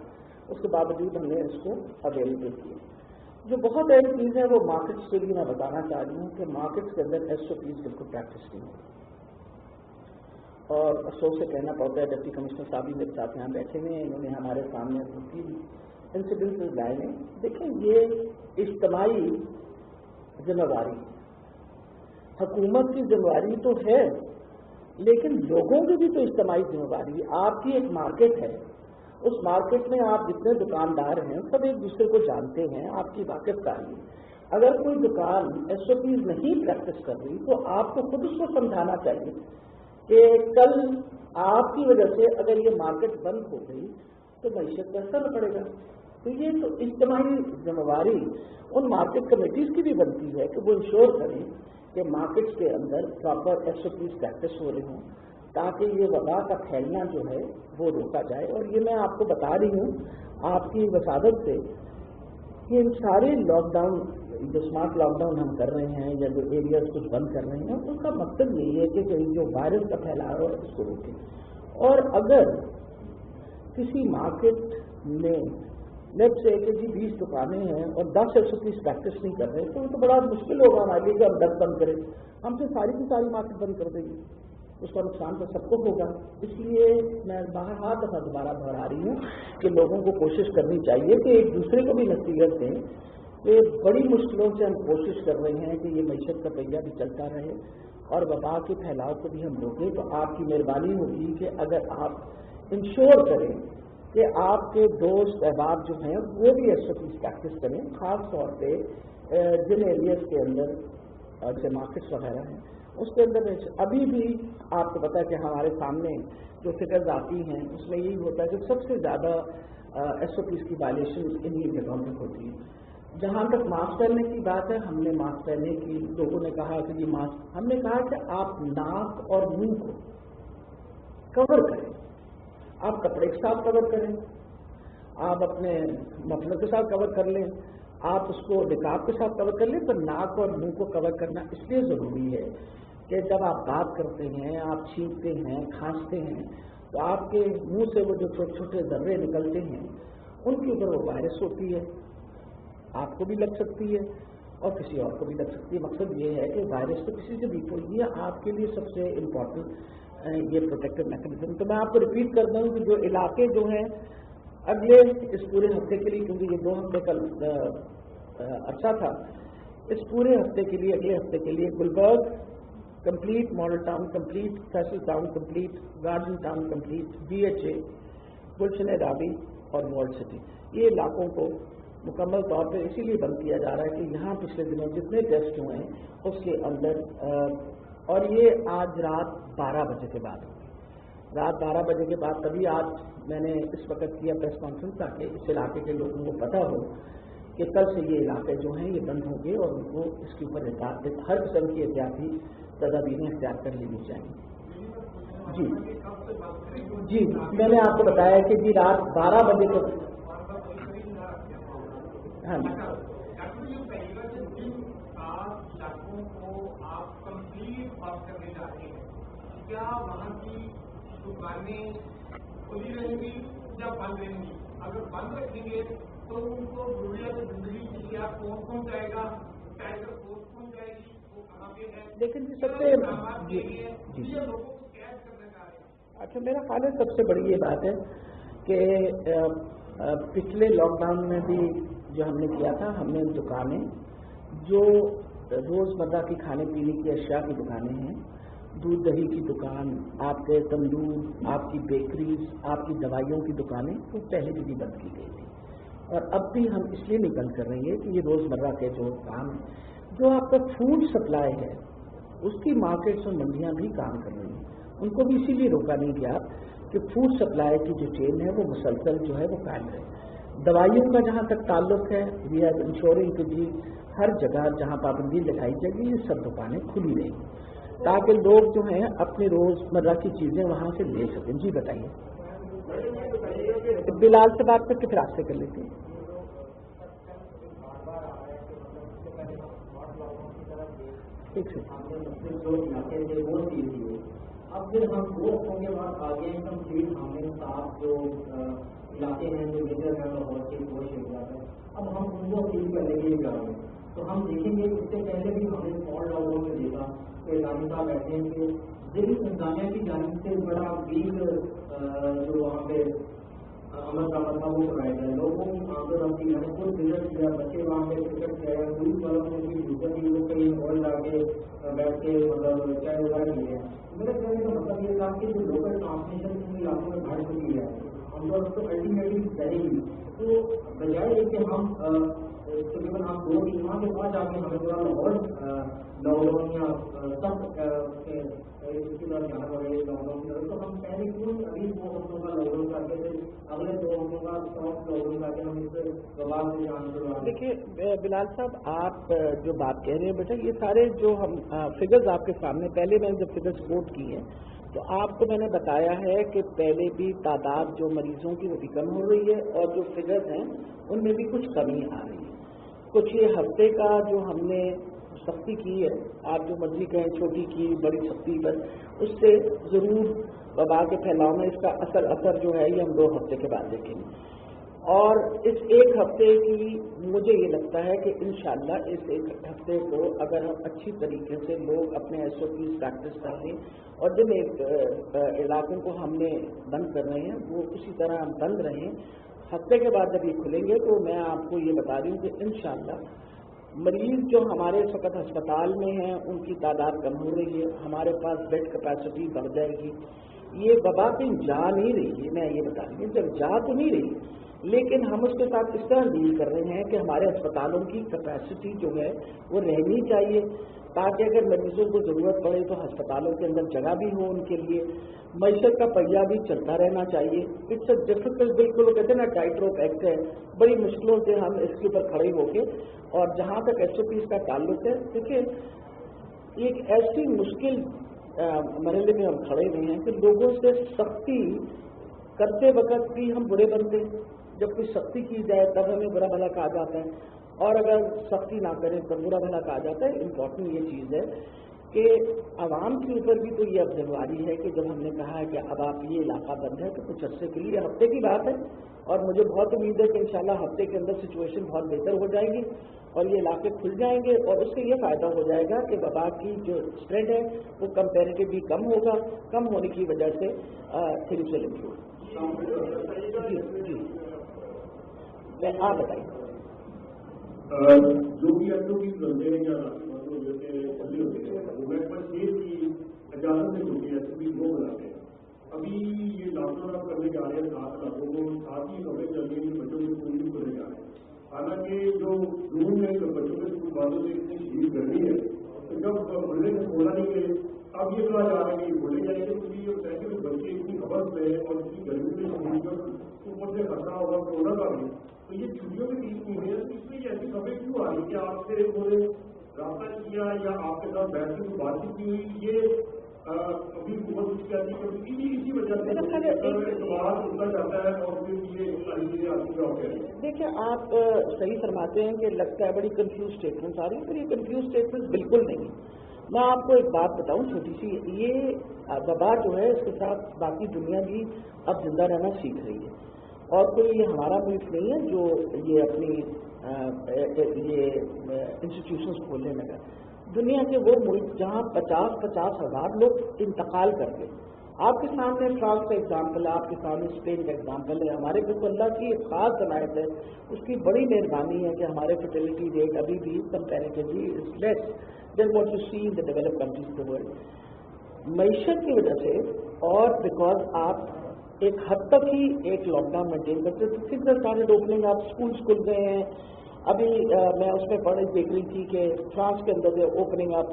اس کے باوجود ہم نے اس کو اویلیبل کیا. جو بہت اہم چیز ہے وہ مارکیٹس کے لیے میں بتانا چاہ رہی ہوں کہ مارکیٹس کے اندر SOPs بالکل پریکٹس نہیں ہوتی، اور افسوس سے کہنا پڑتا ہے ڈپٹی کمشنر صاحب بھی میرے ساتھ یہاں بیٹھے ہوئے ہیں، انہوں نے ہمارے سامنے تین انسیڈنٹس لائے ہیں۔ دیکھیں یہ اجتماعی ذمہ داری، حکومت کی ذمہ داری تو ہے لیکن لوگوں کی بھی تو اجتماعی ذمہ داری ہے۔ آپ کی ایک مارکیٹ ہے، اس مارکیٹ میں آپ جتنے دکاندار ہیں سب ایک دوسرے کو جانتے ہیں، آپ کی واقف داری ہے۔ اگر کوئی دکان SOPs نہیں پریکٹس کر رہی تو آپ کو خود اس کو سمجھانا چاہیے کہ کل آپ کی وجہ سے اگر یہ مارکیٹ بند ہو گئی تو معیشت پر اثر پڑے گا۔ تو یہ تو اجتماعی ذمہ داری ان مارکیٹ کمیٹیز کی بھی بنتی ہے کہ وہ انشور کریں کہ مارکیٹس کے اندر پراپر SOPs پریکٹس ہو رہے ہوں تاکہ یہ وبا کا پھیلنا جو ہے وہ روکا جائے۔ اور یہ میں آپ کو بتا رہی ہوں آپ کی وسادت سے کہ ان سارے لاک ڈاؤن جو اسمارٹ لاک ڈاؤن ہم کر رہے ہیں یا جو ایریاز کچھ بند کر رہے ہیں اس کا مقصد یہی ہے کہ جو وائرس کا پھیلاؤ ہے اس کو روکیں۔ اور اگر کسی مارکیٹ میں لیٹ سے کہ جی 20 دکانیں ہیں اور 10 SOPs پریکٹس نہیں کر رہے تو وہ تو بڑا مشکل ہوگا ہمارے لیے کہ ہم 10 بند کریں، ہم سے ساری کی ساری مارکیٹ بند کر دیں گے، اس کا نقصان تو سب کو ہوگا۔ اس لیے میں بہرحال دفعہ دوبارہ دہرا رہی ہوں کہ لوگوں کو کوشش کرنی چاہیے کہ ایک دوسرے کو بھی نصیحت دیں کہ بڑی مشکلوں سے ہم کوشش کر رہے ہیں کہ یہ معیشت کا پہیہ بھی چلتا رہے اور وبا کے پھیلاؤ کو بھی ہم روکیں۔ تو آپ کی مہربانی ہوگی کہ اگر آپ انشور کریں کہ آپ کے دوست احباب جو ہیں وہ بھی SOPs پریکٹس کریں، خاص طور پہ جن ایریاز کے اندر جیسے مارکیٹس وغیرہ ہیں اس کے اندر ابھی بھی آپ کو پتا ہے کہ ہمارے سامنے جو فگرز آتی ہیں اس میں یہی ہوتا ہے کہ سب سے زیادہ SOPs کی وائلیشن انہی جگہوں پہ ہوتی ہے۔ جہاں تک ماسک پہننے کی بات ہے ہم نے ماسک پہننے کی لوگوں نے کہا کہ یہ ماسک، ہم نے کہا کہ آپ ناک اور منہ کو کور کریں، آپ کپڑے کے ساتھ کور کریں، آپ اپنے مفلر کے ساتھ کور کر لیں، آپ اس کو نقاب کے ساتھ کور کر لیں، تو ناک اور منہ کو کور کرنا اس لیے ضروری ہے کہ جب آپ بات کرتے ہیں، آپ چھینکتے ہیں، کھانستے ہیں تو آپ کے منہ سے وہ جو چھوٹے چھوٹے ذرے نکلتے ہیں ان کے اوپر وہ وائرس ہوتی ہے، آپ کو بھی لگ سکتی ہے اور کسی اور کو بھی لگ سکتی ہے۔ مقصد یہ ہے کہ وائرس تو کسی سے بھی کوئی، یہ آپ کے لیے سب سے امپورٹنٹ یہ پروٹیکٹیو میکینزم۔ تو میں آپ کو ریپیٹ کر دوں کہ جو علاقے جو ہیں اگلے اس پورے ہفتے کے لیے، کیونکہ یہ 2 ہفتے کا عرصہ تھا، اس پورے ہفتے کے لیے اگلے ہفتے کے لیے Gulberg complete, model town complete, Faisal town complete, garden town complete, BHA، گلشن رابی اور وارلڈ سٹی، یہ علاقوں کو مکمل طور پہ اسی لیے بند کیا جا رہا ہے کہ یہاں پچھلے دنوں جتنے ٹیسٹ ہوئے ہیں اس کے اندر اور یہ آج رات 12 بجے کے بعد ہوگی، رات 12 بجے کے بعد۔ تبھی آج میں نے اس وقت کیا پریس کانفرنس تاکہ اس علاقے کے لوگوں کو پتہ ہو کہ کل سے یہ علاقے جو ہیں یہ بند ہوں گے اور ان کو اس کے اوپر ہر قسم کی احتیاطی تدابیریں اختیار کر لینی چاہیے۔ جی میں نے آپ کو بتایا کہ جی رات 12 بجے کو، ہاں جی کیا وہاں کی دکانیں کھلی رہیں گی یا بند رہیں گی؟ اگر بند رکھیں گے تو ان کو ضروریات زندگی کے لیے آپ کون کون جائے گا، ٹائگر فورس کون جائے گی، وہ کہاں پہ ہے، لیکن سب سے لوگوں کو کیش کرنا چاہ رہے ہیں۔ اچھا میرا خیال ہے سب سے بڑی یہ بات ہے کہ پچھلے لاک ڈاؤن میں بھی جو ہم نے کیا تھا، ہم نے دکانیں جو روزمرہ کی کھانے پینے کی اشیاء کی دکانیں ہیں، دودھ دہی کی دکان، آپ کے تندور، آپ کی بیکریز، آپ کی دوائیوں کی دکانیں وہ پہلے بھی بند کی گئی تھی اور اب بھی ہم اس لیے نہیں بند کر رہے ہیں کہ یہ روزمرہ کے جو کام ہیں، جو آپ کا فوڈ سپلائی ہے اس کی مارکیٹس اور منڈیاں بھی کام کر رہی ہیں، ان کو بھی اسی لیے روکا نہیں گیا کہ فوڈ سپلائی کی جو چین ہے وہ مسلسل جو ہے وہ قائم ہے۔ دوائیوں کا جہاں تک تعلق ہے، وی آر انشورنگ کہ جی ہر جگہ جہاں پابندی لگائی جائے گی یہ سب دکانیں کھلی رہیں گی تاکہ لوگ جو ہیں اپنی روزمرہ کی چیزیں وہاں سے لے سکیں۔ جی بتائیے، بلال سے بات کر کے پھر آپ سے کر لیتے ہیں۔ ٹھیک ہے، اب پھر ہم وہ ہوں گے وہاں آگے کمپلیٹ ہمیں صاف جو علاقے ہیں جو لیڈر ہیں لاہور کے وہ شہر ہے، اب ہم ان کو اپیل کرنے کے لیے جا رہے ہیں. تو ہم دیکھیں گے اس سے پہلے بھی ہم نے اسمال لاک ڈاؤن میں دیکھا کہ اعلامی صاحب بیٹھے ہیں کہ ذیلی انتظامیہ کی جانب سے بڑا بھیڑ جو وہاں پہ عمل کا مطلب وہ کرایا گیا. لوگوں کی آمد رفتی ہے, کوئی بزنس کیا, بچے وہاں پہ کرکٹ کیا, پولیس والوں نے بھی ڈیوٹر کی وہ کہیں ہال لا کے بیٹھ کے مطلب چائے وغیرہ کی ہے. میرے کہنے کا مطلب یہ تھا کہ جو لوکل ٹرانسمیشن ان علاقوں میں بڑھ چکی ہے ہم لوگ تو الٹیمیٹلی رہے گی. تو بجائے کہ ہم تقریباً ہم 2-3 ماہ کے بعد جا کے ہمیں تھوڑا لاہور لاک ڈاؤن یا سخت اس کی طرف جانا پڑے لاک ڈاؤن کی طرف, تو ہم پہلے کیوں ابھی 2 ہفتوں کا لاک ڈاؤن کرتے تھے, اگلے 2 ہفتوں کا سافٹ لاک ڈاؤن کر کے ہم اس وبا سے جان چھڑوا. دیکھیے بلال صاحب, آپ جو بات کہہ رہے ہیں بیٹا, یہ سارے جو ہم فگرز آپ کے سامنے, پہلے میں نے جب فگرز کوٹ کی ہیں تو آپ کو میں نے بتایا ہے کہ پہلے بھی تعداد جو مریضوں کی وہ بھی کم ہو رہی ہے, اور جو فگرز ہیں ان میں بھی کچھ کمی آ رہی ہے. کچھ یہ ہفتے کا جو ہم نے سختی کی ہے, آپ جو مرضی کہیں, چھوٹی کی بڑی سختی پر, اس سے ضرور وبا کے پھیلاؤ میں اس کا اثر جو ہے یہ ہم 2 ہفتے کے بعد دیکھیں گے. اور اس 1 ہفتے کی مجھے یہ لگتا ہے کہ انشاءاللہ اس 1 ہفتے کو اگر ہم اچھی طریقے سے لوگ اپنے SOPs پریکٹس کر لیں, اور جن علاقوں کو ہم نے بند کر رہے ہیں وہ اسی طرح ہم بند رہیں, ہفتے کے بعد جب یہ کھلیں گے تو میں آپ کو یہ بتا رہی ہوں کہ انشاءاللہ مریض جو ہمارے اس وقت ہسپتال میں ہیں ان کی تعداد کم ہو رہی ہے, ہمارے پاس بیڈ کیپیسٹی بڑھ جائے گی. یہ وبا کہیں جا نہیں رہی ہے, میں یہ بتا رہی ہوں, جب جا تو نہیں رہی, لیکن ہم اس کے ساتھ اس طرح ڈیل کر رہے ہیں کہ ہمارے اسپتالوں کی کیپیسٹی جو ہے وہ رہنی چاہیے, تاکہ اگر مریضوں کو ضرورت پڑے تو ہسپتالوں کے اندر جگہ بھی ہو ان کے لیے. معیشت کا پہیہ بھی چلتا رہنا چاہیے. اٹس اے ڈفیکلٹ, بالکل وہ کہتے ہیں نا ٹائٹ روپ ایکٹ ہے, بڑی مشکلوں سے ہم اس کے اوپر کھڑے ہو کے, اور جہاں تک SOPs کا تعلق ہے, دیکھیے ایک ایسی مشکل مرحلے میں ہم کھڑے ہوئے ہیں کہ لوگوں سے سختی کرتے وقت بھی ہم برے بنتے ہیں. جب کوئی سختی کی جائے تب ہمیں برا بھلا کہا جاتا ہے, اور اگر سختی نہ کریں تو برا بھلا کہا جاتا ہے. امپورٹنٹ یہ چیز ہے کہ عوام کے اوپر بھی تو یہ اب ذمہ داری ہے کہ جب ہم نے کہا ہے کہ اب آپ یہ علاقہ بند ہے تو کچھ عرصے کے لیے, ہفتے کی بات ہے, اور مجھے بہت امید ہے کہ انشاءاللہ ہفتے کے اندر سچویشن بہت بہتر ہو جائے گی اور یہ علاقے کھل جائیں گے, اور اس سے یہ فائدہ ہو جائے گا کہ وبا کی جو اسپریڈ ہے وہ کمپیریٹیولی کم ہوگا. کم ہونے کی وجہ سے تھری چلیں گی. جی آپ بتائیے. جو بھی SOPs بنتے ہیں یا ہوتے ہیں وہ پر کی اجازت سے ہوتی ہے SOPs وہ بناتے ہیں. ابھی یہ لاک ڈاؤن آپ کرنے جا رہے ہیں 7 علاقوں کو, ساتھ ہی خبریں چل رہی ہیں بچوں کے اسکول بھی کھولنے جا رہے ہیں. حالانکہ جو جون میں جو بچوں کے اسکول والوں سے اتنی شدید گرمی ہے تو جب کھلنے سے کھولا نہیں گئے, اب یہ کہا جا رہا ہے کہ کھولے جائیں گے, کیونکہ یہ کہتے ہیں بچے اتنی خبر میں اور اتنی گرمی میں اوپر سے خطرہ ہوگا کورونا کا بھی, تو یہ چھٹیوں میں ٹھیک نہیں ہے. اس لیے ایسی خبریں کیوں آ رہی کہ آپ سے انہوں نے رابطہ کیا یا آپ کے ساتھ بیٹھ کے بات چیت کی ہوئی, یہ ابھی حکومت کچھ کہتی ہے اسی وجہ سے اعتبار اتنا جاتا ہے اور پھر یہ ساری چیزیں آپ کی جاب کریں. دیکھیں آپ صحیح فرماتے ہیں کہ لگتا ہے بڑی کنفیوز اسٹیٹمنٹس آ رہی ہیں, پر یہ کنفیوز اسٹیٹمنٹس بالکل نہیں. میں آپ کو ایک بات بتاؤں چھوٹی سی, یہ وبا جو ہے اس کے ساتھ باقی دنیا بھی اب زندہ رہنا سیکھ رہی ہے, اور کوئی یہ ہمارا ملک نہیں ہے جو یہ اپنی یہ انسٹیٹیوشنس کھولنے لگا. دنیا کے وہ ملک جہاں 50 ہزار لوگ انتقال کر گئے. آپ کے سامنے فرانس کا ایگزامپل ہے, آپ کے سامنے اسپین کا ایگزامپل ہے. ہمارے کو اللہ کی ایک خاص عنایت ہے, اس کی بڑی مہربانی ہے کہ ہمارے فرٹیلٹی ریٹ ابھی بھی comparatively is less than what you see in the developed countries of the world. معیشت کی وجہ سے اور بیکاز آپ ایک حد تک ہی ایک لاک ڈاؤن مینٹین کرتے تو پھر سارے اوپننگ, آپ اسکولس کھل گئے ہیں. ابھی میں اس میں دیکھ رہی تھی کہ فرانس کے اندر اوپننگ آپ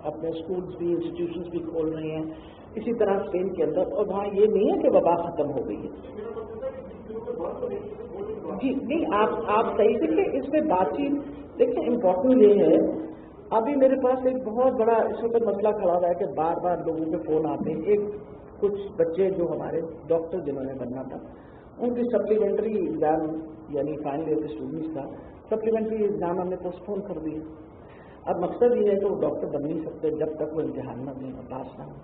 اپنے اسکولس بھی انسٹیٹیوشنس بھی کھول رہے ہیں, اسی طرح اسپین کے اندر, اور وہاں یہ نہیں ہے کہ وبا ختم ہو گئی ہے. جی نہیں, آپ صحیح دیکھیں اس میں بات چیت دیکھیں امپورٹنٹ یہ ہے. ابھی میرے پاس ایک بہت بڑا اس وقت مسئلہ کھڑا ہوا ہے کہ بار بار لوگوں کے فون آتے ہیں. ایک کچھ بچے جو ہمارے ڈاکٹر جنہوں نے بننا تھا ان کی سپلیمنٹری ایگزام یعنی فائنل ایئر کے اسٹوڈنٹس کا سپلیمنٹری ایگزام ہم نے پوسٹ پون کر دیا. اب مقصد یہ ہے کہ وہ ڈاکٹر بن نہیں سکتے جب تک وہ امتحان نہ دیں اور پاس نہ ہوں.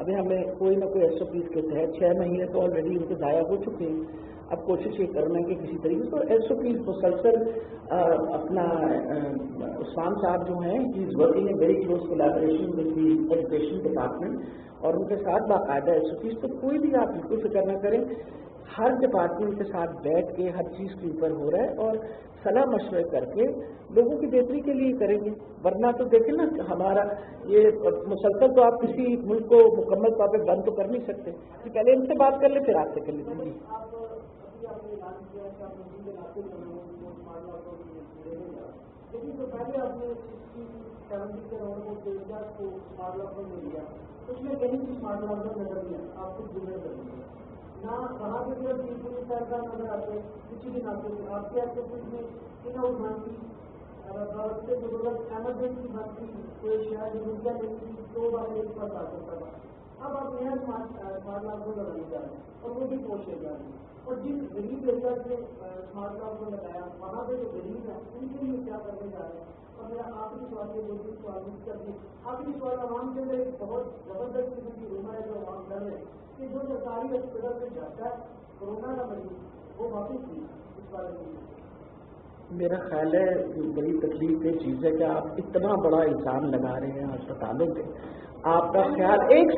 अभी हमें कोई ना कोई SOPs के तहत 6 महीने तो ऑलरेडी उनके ज़ाया हो चुके हैं। अब कोशिश ये करना है कि किसी तरीके से SOPs मुसलसल अपना उस्मान साहब जो हैं he is working in very close collaboration with the education department और उनके साथ बाकायदा SOPs। तो कोई भी आप बिल्कुल फिक्र न करें, हर डिपार्टमेंट के साथ बैठ के हर चीज़ के ऊपर हो रहा है और सलाह मशवरे करके लोगों की बेहतरी के लिए करेंगे। वरना तो देखें ना, हमारा ये मुसलसल तो आप किसी मुल्क को मुकम्मल तौर पर बंद तो कर नहीं सकते। कि पहले इनसे बात कर ले, फिर आपसे कर लेते हैं। लेकिन तो पहले आपने 70 करोड़ को डेढ़ को स्मार्ट लॉकडाउन में लिया, उसमें कहीं भी स्मार्ट लॉकडाउन नजर नहीं आता, आपको जुड़े करेंगे ना वहाँ के तरफ बिल्कुल सरकार नजर आते किसी भी नाते से आपके एक्टिविटीज में इन और भर्ती भारत से जरूरत एमरजेंसी भर्ती कोई शायद रुपया लेती 2 बार एक बार आ सकता था। अब आप नया स्मार्ट लॉकडाउन लगाने जा रहे हैं और वो भी पोस्ट एरिया में, और जिस गरीब एरिया से स्मार्ट लॉकडाउन लगाया वहाँ पे जो गरीब है उनके लिए क्या करने जा रहे हैं। और मेरा आखिरी सवाल ये दूसरी सवाल करके आखिरी सवाल आवाम के अंदर एक बहुत जबरदस्त किस्म की रूमर है जो आवाम कर रहे हैं कि जो सरकारी हॉस्पिटल में जाता है कोरोना का मरीज वो वापिस नहीं, इस बारे में मेरा ख्याल है बड़ी तकलीफ ये चीज़ है कि आप इतना बड़ा इल्ज़ाम लगा रहे हैं अस्पतालों पे। आपका ख्याल एक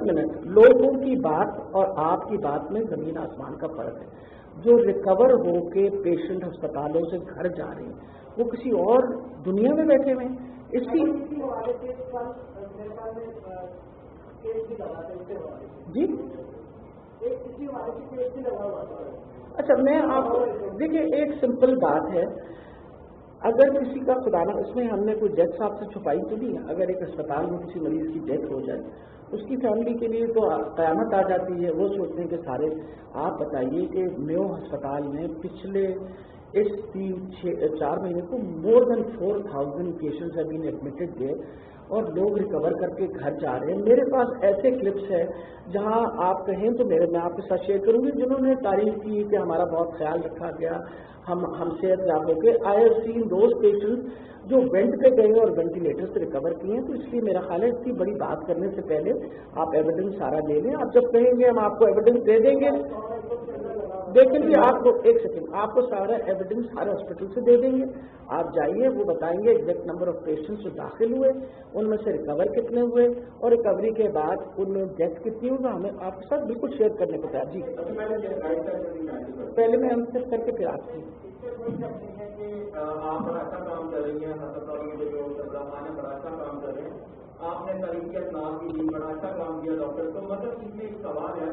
मिनट, लोगों की बात और आपकी बात में ज़मीन आसमान का फर्क है। जो रिकवर हो के पेशेंट अस्पतालों से घर जा रहे हैं वो किसी और दुनिया में बैठे हुए हैं। इसकी जी अच्छा, मैं आपको देखिए एक सिंपल बात है, अगर किसी का खुदाना इसमें हमने कोई डेथ आपसे छुपाई तो नहीं है। अगर एक अस्पताल में किसी मरीज की डेथ हो जाए उसकी फैमिली के लिए तो क़यामत आ जाती है। वो सोचते हैं कि सारे, आप बताइए कि मेयो अस्पताल में पिछले इस 3-4 महीने को more than 4000 patients have been admitted there और लोग रिकवर करके घर जा रहे हैं। मेरे पास ऐसे क्लिप्स हैं जहां आप कहें तो मैं आपके साथ शेयर करूंगी, जिन्होंने तारीफ की कि हमारा बहुत ख्याल रखा गया, हम सेहतयाब हो गए। I have seen those patients जो वेंट पे गए और वेंटिलेटर से रिकवर किए हैं। तो इसलिए मेरा ख्याल है इसकी बड़ी बात करने से पहले आप एविडेंस सारा ले लें। आप जब कहेंगे हम आपको एविडेंस दे देंगे, देखें जी आपको एक सेकेंड, आपको सारा एविडेंस हर हॉस्पिटल से दे देंगे। आप जाइए, वो बताएंगे एग्जैक्ट नंबर ऑफ पेशेंट्स जो दाखिल हुए, उनमें से रिकवर कितने हुए और रिकवरी के बाद उनमें डेथ कितनी होगा, हमें आपके साथ बिल्कुल शेयर करने को तैयार। जी पहले मैं आंसर करके फिर आपकी आप बड़ा अच्छा काम कर रही हैं, अस्पतालों में जो सरकार बड़ा अच्छा काम कर रहे हैं, आपने तरीके नाम की बड़ा अच्छा काम किया डॉक्टर। तो मतलब इसमें एक सवाल है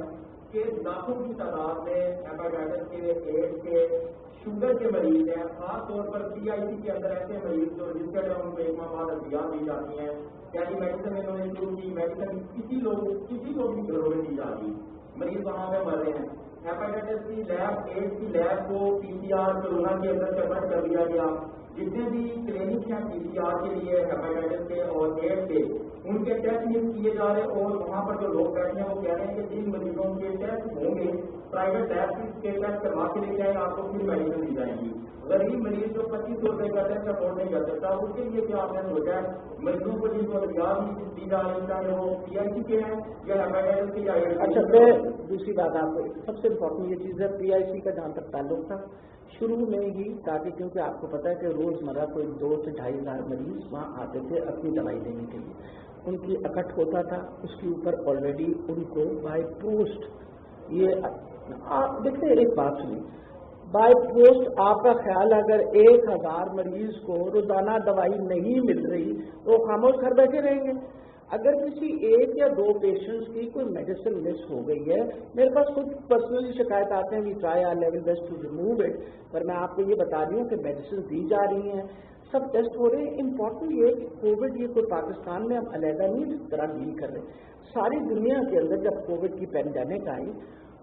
कि लाखों की तादाद में हेपेटाइटिस के, एड्स के, शुगर के मरीज हैं, खास तौर पर PIC के अंदर ऐसे मरीज जो जिसके अंदर उनको 1 माह बाद अद्वियात दी जाती हैं, टेली मेडिसिन इन्होंने शुरू की, मेडिसिन किसी लोग की घरों में दी जाती है, मरीज वहाँ पे मर रहे हैं। हेपेटाइटिस की लैब, एड्स की लैब को PCR कोरोना के अंदर कन्वर्ट कर दिया गया। जितने भी क्लिनिक हैं PCR के लिए हेपेटाइटिस के और एड्स के, उनके टेस्ट नहीं किए जा रहे और वहाँ पर जो लोग बैठे हैं वो कह रहे हैं कि जिन मरीजों के टेस्ट होंगे प्राइवेट लैब के टेस्ट करवा के लेके आए, आपको फिर मेडिसिन दी जाएंगी। गरीब मरीज जो 2500 रुपये का टेस्ट अफोर्ड नहीं कर सकता, उसके लिए क्या आपने सोचा है? मरीजों को जिनको अद्वियात दी जा रही है वो PIC के हैं या हेपेटाइटिस के या एड्स? अच्छा, मैं दूसरी बात आपको सबसे इम्पोर्टेंट ये चीज़ है, PIC का जहाँ तक ताल्लुक था शुरू में ही, ताकि क्योंकि आपको पता है कि रोज़मर्रा कोई 2 से 2.5 लाख मरीज वहाँ आते थे अपनी दवाई लेने के लिए, उनकी इकट्ठ होता था, उसके ऊपर ऑलरेडी उनको बाय पोस्ट, ये आप देखते हैं, एक बात सुनिए, बाय पोस्ट आपका ख्याल अगर 1000 मरीज को रोजाना दवाई नहीं मिल रही तो खामोश घर बैठे रहेंगे। अगर किसी 1 या 2 पेशेंट्स की कोई मेडिसिन मिस हो गई है, मेरे पास खुद पर्सनली शिकायत आते हैं, we try our level best to remove it, पर मैं आपको ये बता रही हूँ कि मेडिसिन दी जा रही हैं, सब टेस्ट हो रहे हैं। इम्पॉर्टेंट ये कि कोविड ये कोई पाकिस्तान में हम अलहदा नहीं जिस तरह डील कर रहे हैं, सारी दुनिया के अंदर जब कोविड की पैंडेमिक आई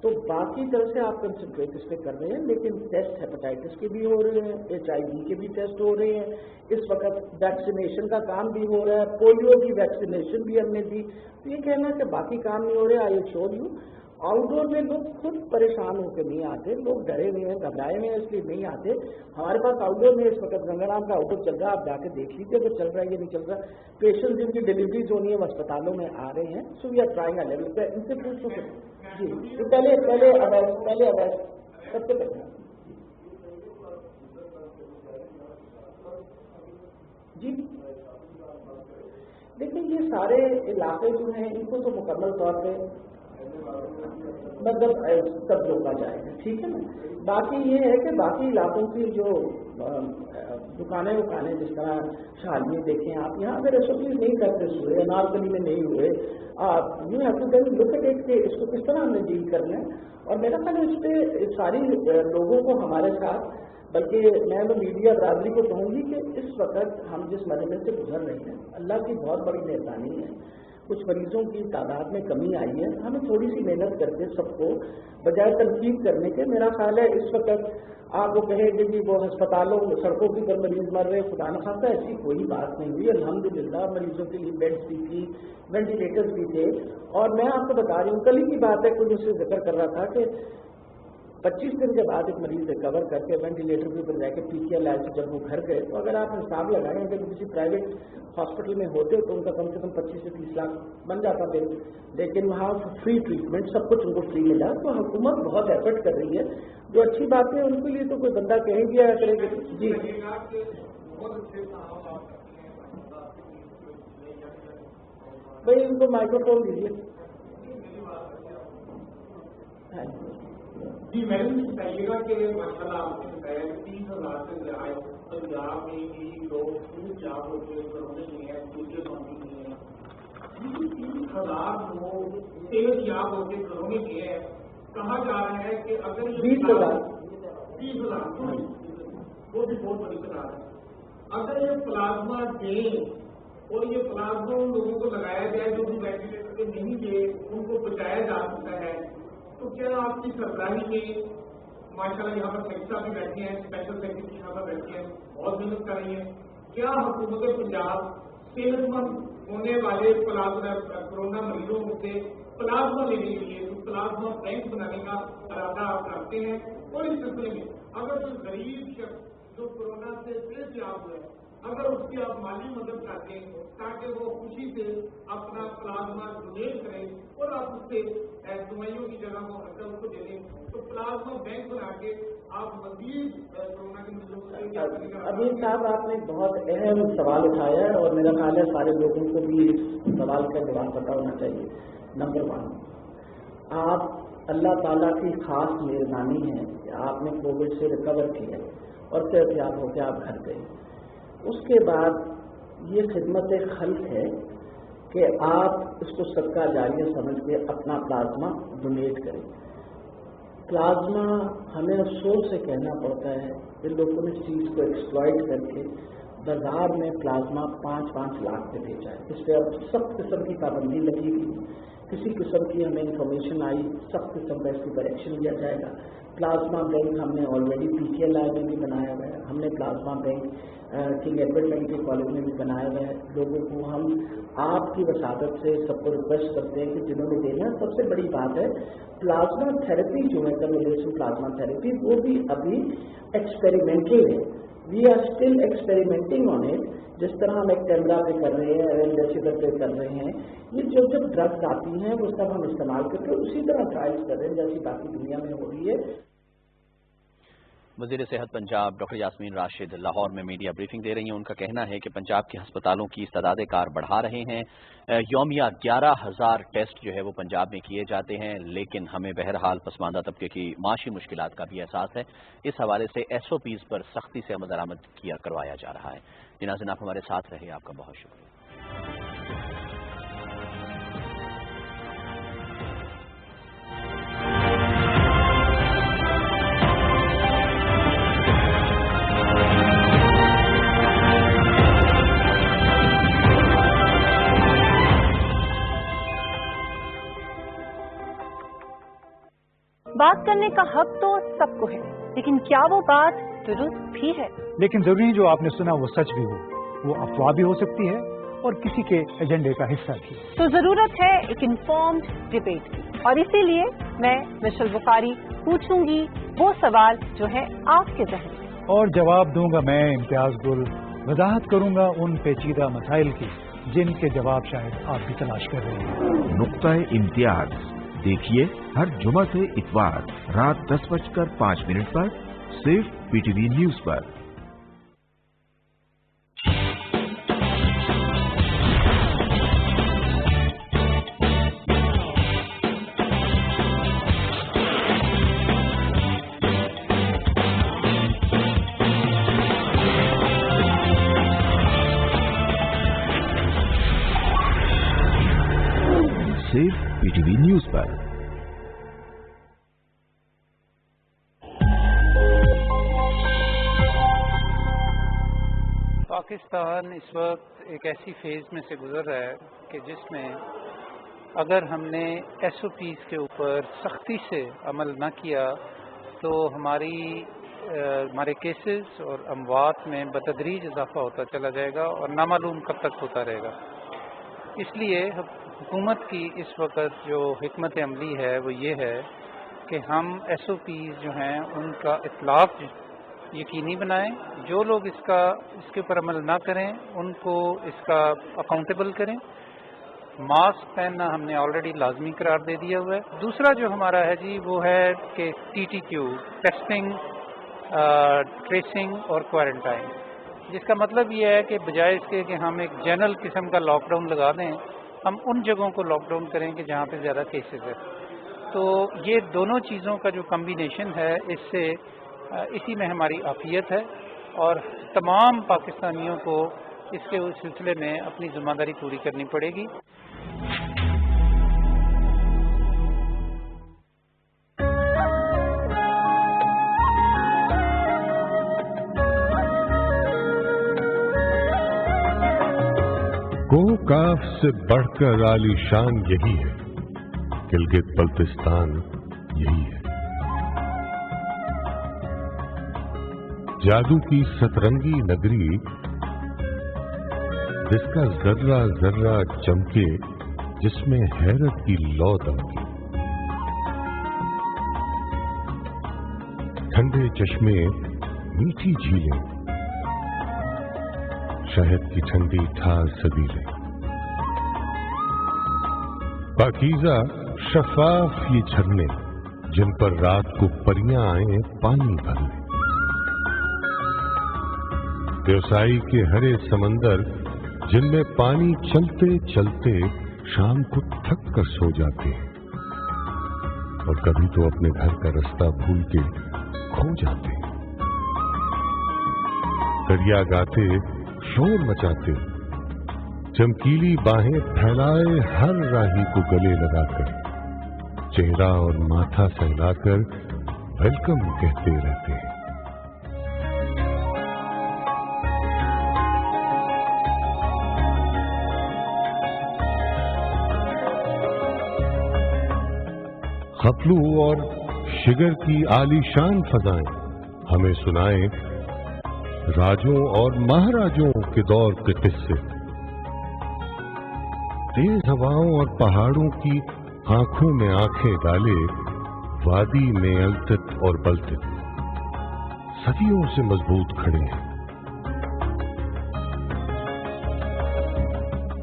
तो बाकी तरह से आप कंसंट्रेट इस पर कर रहे हैं, लेकिन टेस्ट हेपेटाइटिस के भी हो रहे हैं, HIV के भी टेस्ट हो रहे हैं, इस वक्त वैक्सीनेशन का काम भी हो रहा है, पोलियो की वैक्सीनेशन भी हमने दी। तो ये कहना कि बाकी काम नहीं हो रहे, I assure you, out door में लोग खुद परेशान होकर नहीं आते, लोग डरे हुए हैं, घबराए हुए हैं, इसलिए नहीं आते। हमारे पास आउटडोर में इस वक्त गंगाराम का आउटडोर चल रहा है, आप जाके देख लीजिए अगर चल रहा है या नहीं चल रहा। पेशेंट जिनकी डिलीवरीज होनी है वो अस्पतालों में आ रहे हैं। So we are trying a level पे, इनसे पूछो जी। तो पहले अवैध सबसे पहले जी देखिए, ये सारे इलाके जो हैं इनको तो मुकम्मल तौर पे मतलब तब रोका जाएगा, ठीक है ना। बाकी ये है कि बाकी इलाकों की जो दुकानें जिस तरह शादी देखें आप, यहाँ अगर एसओपी नहीं करते हुए, अनारकली में नहीं हुए, आप you have to then look at it कि इसको किस तरह हमें डील करना है। और मेरा ख्याल है इस पे सारी लोगों को हमारे साथ, बल्कि मैं तो मीडिया बरादरी को कहूँगी कि इस वक्त हम जिस मरहले से गुजर रहे हैं, अल्लाह की बहुत बड़ी मेहरबानी है, कुछ मरीजों की तादाद में कमी आई है। हमें थोड़ी सी मेहनत करके सबको बजाय तनकीद करने के, मेरा ख्याल है इस वक्त आप वो कहेंगे कि वो अस्पतालों सड़कों की पर मरीज मर रहे, खुदा न खास्ता ऐसी कोई बात नहीं हुई। अल्हम्दुलिल्लाह मरीजों के लिए बेड्स भी थी, वेंटिलेटर्स भी थे। और मैं आपको बता रही हूँ, कल ही की बात है, कोई उससे जिक्र कर रहा था कि 25 दिन के बाद एक मरीज रिकवर करके वेंटिलेटर के ऊपर जाके PCL से जब वो घर गए, तो अगर आप हिसाब लगाएं, अगर किसी प्राइवेट हॉस्पिटल में होते तो उनका कम से कम 25 से 30 लाख बन जाता फिर। लेकिन वहाँ फ्री ट्रीटमेंट, सब कुछ उनको फ्री मिला। तो हुकूमत बहुत एफर्ट कर रही है, जो अच्छी बात है। उनके लिए तो कोई बंदा कहेंगे या करेंगे जी। भाई उनको माइक्रोफोन दीजिए। जी मैडम, बताइएगा कि माशाल्लाह आपने बताया 30,000 से ज़्यादा पंजाब में भी लोग स्कूल जॉब होते हैं, घरों में है, दूसरे कंपनी में है। 30,000 लोग तेज जॉब होते घरों में गए हैं। कहा जा रहा है कि अगर 20,000 वो भी बहुत बड़ी कतार है। अगर ये प्लाज्मा दें और ये प्लाज्मा उन लोगों को लगाया जाए जो भी वेंटिलेटर पे नहीं गए, उनको बचाया जा सकता है, तो क्या आपकी सरकारी में माशाल्लाह यहाँ पर सेक्टर भी बैठे हैं, स्पेशल सेक्रेटरी यहाँ पर बैठे हैं, बहुत मेहनत कर रही है, क्या हुकूमत पंजाब सेहतमंद होने वाले कोरोना मरीजों से प्लाज्मा लेने के लिए तो प्लाज्मा बैंक बनाने का इरादा आप करते हैं? और इस सिलसिले में अगर जो गरीब शख्स जो कोरोना से सेहतयाब हुआ है, अगर उसकी आप माली मदद करते हैं ताकि वो खुशी से अपना प्लाज्मा डोनेट करें और आप उससे दवाइयों की जगह वो खर्चा उसको दे दें, तो प्लाज्मा बैंक बना के आप मजीद कोरोना के मरीजों को। अभी साहब आपने बहुत अहम सवाल उठाया है और मेरा ख्याल है सारे लोगों को भी इस सवाल का जवाब पता होना चाहिए। नंबर 1, आप अल्लाह ताला की खास मेहरबानी है कि आपने कोविड से रिकवर किया और सेहतयाब होकर आप घर गए। उसके बाद ये खिदमत खल्क है कि आप इसको सदका जारिया समझ के अपना प्लाज्मा डोनेट करें। प्लाज्मा हमें अफसोस से कहना पड़ता है कि लोगों ने इस चीज़ को एक्सप्लॉइट करके बाजार में प्लाज्मा 5-5 लाख पे बेचा है। इस पर अब सख्त किस्म की पाबंदी लगी हुई, किसी किस्म की हमें इंफॉर्मेशन आई सख्त किस्म का इसके ऊपर एक्शन लिया जाएगा। प्लाज्मा बैंक हमने ऑलरेडी PCLI में भी बनाया हुआ है, हमने plasma bank king Edward medical college में भी बनाया हुआ है। लोगों को हम आपकी वसादत से सबको रिक्वेस्ट करते हैं कि जिन्होंने देना है। सबसे बड़ी बात है प्लाज्मा थेरेपी जो है, कन्वोलेशन प्लाज्मा थेरेपी, वो भी अभी एक्सपेरिमेंटल है। We are still experimenting on it. जिस तरह हम एक कैमरा पे कर रहे हैं, रेमडेसिविर पे कर रहे हैं, ये जो जब ड्रग्स आती हैं वो सब हम इस्तेमाल करके उसी तरह ट्रायल्स कर रहे हैं जैसी बाकी दुनिया में हो रही है। वज़ीर सेहत पंजाब डॉक्टर यास्मीन राशिद लाहौर में मीडिया ब्रीफिंग दे रही हैं। उनका कहना है कि पंजाब के अस्पतालों की तादाद कार बढ़ा रहे हैं। यौमिया 11,000 टेस्ट जो है वो पंजाब में किए जाते हैं, लेकिन हमें बहरहाल पसमानदा तबके की माशी मुश्किलात का भी एहसास है। इस हवाले से SOPs पर सख्ती से अमल दरामद करवाया जा रहा है। नाज़रीन, आप हमारे साथ रहे, आपका बहुत शुक्रिया। बात करने का हक तो सबको है, लेकिन क्या वो बात दुरुस्त भी है? लेकिन जरूरी जो आपने सुना वो सच भी हो, वो अफवाह भी हो सकती है और किसी के एजेंडे का हिस्सा भी। तो जरूरत है एक इन्फॉर्म्ड डिबेट की, और इसीलिए میں مشل بخاری پوچھوں گی وہ سوال جو ہے آپ کے ذہن میں، اور جواب دوں گا میں امتیاز گل. وضاحت کروں گا ان پیچیدہ مسائل کی جن کے جواب شاید آپ بھی تلاش کر رہے ہیں. نقطہ امتیاز دیکھیے ہر جمعہ سے اتوار رات 10:05 پر صرف PTV نیوز پر. صرف PTV نیوز پر. پاکستان اس وقت ایک ایسی فیز میں سے گزر رہا ہے کہ جس میں اگر ہم نے SOPs کے اوپر سختی سے عمل نہ کیا تو ہمارے کیسز اور اموات میں بتدریج اضافہ ہوتا چلا جائے گا اور نامعلوم کب تک ہوتا رہے گا. اس لیے حکومت کی اس وقت جو حکمت عملی ہے وہ یہ ہے کہ ہم SOPs جو ہیں ان کا اطلاق یقینی بنائیں. جو لوگ اس کے اوپر عمل نہ کریں ان کو اس کا اکاؤنٹیبل کریں. ماسک پہننا ہم نے آلریڈی لازمی قرار دے دیا ہوا ہے. دوسرا جو ہمارا ہے جی وہ ہے کہ TTQ ٹیسٹنگ، ٹریسنگ اور کوارنٹائن، جس کا مطلب یہ ہے کہ بجائے اس کے کہ ہم ایک جنرل قسم کا لاک ڈاؤن لگا دیں، ہم ان جگہوں کو لاک ڈاؤن کریں کہ جہاں پہ زیادہ کیسز ہے. تو یہ دونوں چیزوں کا جو کمبینیشن ہے اسی میں ہماری عافیت ہے اور تمام پاکستانیوں کو اس کے سلسلے میں اپنی ذمہ داری پوری کرنی پڑے گی. کوکاف سے بڑھ کر عالی شان یہی ہے، گلگت بلتستان یہی ہے. جادو کی سترنگی نگری جس کا ذرہ ذرہ چمکے، جس میں حیرت کی لو دمکے. ٹھنڈے چشمے، میٹھی جھیلیں، شہد کی ٹھنڈی ٹھار سبیلیں، پاکیزہ شفاف یہ جھرنے جن پر رات کو پریاں آئیں پانی بھرنے. دیوسائی کے ہرے سمندر جن میں پانی چلتے چلتے شام کو تھک کر سو جاتے ہیں اور کبھی تو اپنے گھر کا رستہ بھول کے کھو جاتے ہیں. دریا گاتے، شور مچاتے، چمکیلی باہیں پھیلائے ہر راہی کو گلے لگا کر، چہرہ اور ماتھا سہلا کر ویلکم کہتے رہتے ہیں. خپلو اور شگر کی عالیشان فضائیں ہمیں سنائیں راجوں اور مہاراجوں کے دور کے قصے. تیز ہواؤں اور پہاڑوں کی آنکھوں میں آنکھیں ڈالے وادی میں التت اور بلتت صدیوں سے مضبوط کھڑے ہیں.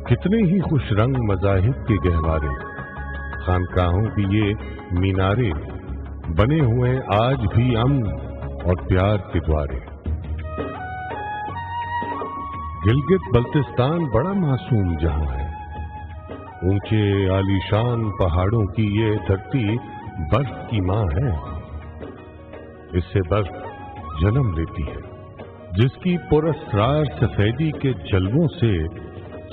کتنے ہی خوش رنگ مذاہب کے گہوارے، خانقاہوں کی یہ مینارے بنے ہوئے آج بھی امن اور پیار کے دوارے. گلگت بلتستان بڑا معصوم جہاں ہے. اونچے عالیشان پہاڑوں کی یہ دھرتی برف کی ماں ہے. اس سے برف جنم لیتی ہے، جس کی پراسرار سفیدی کے جلووں سے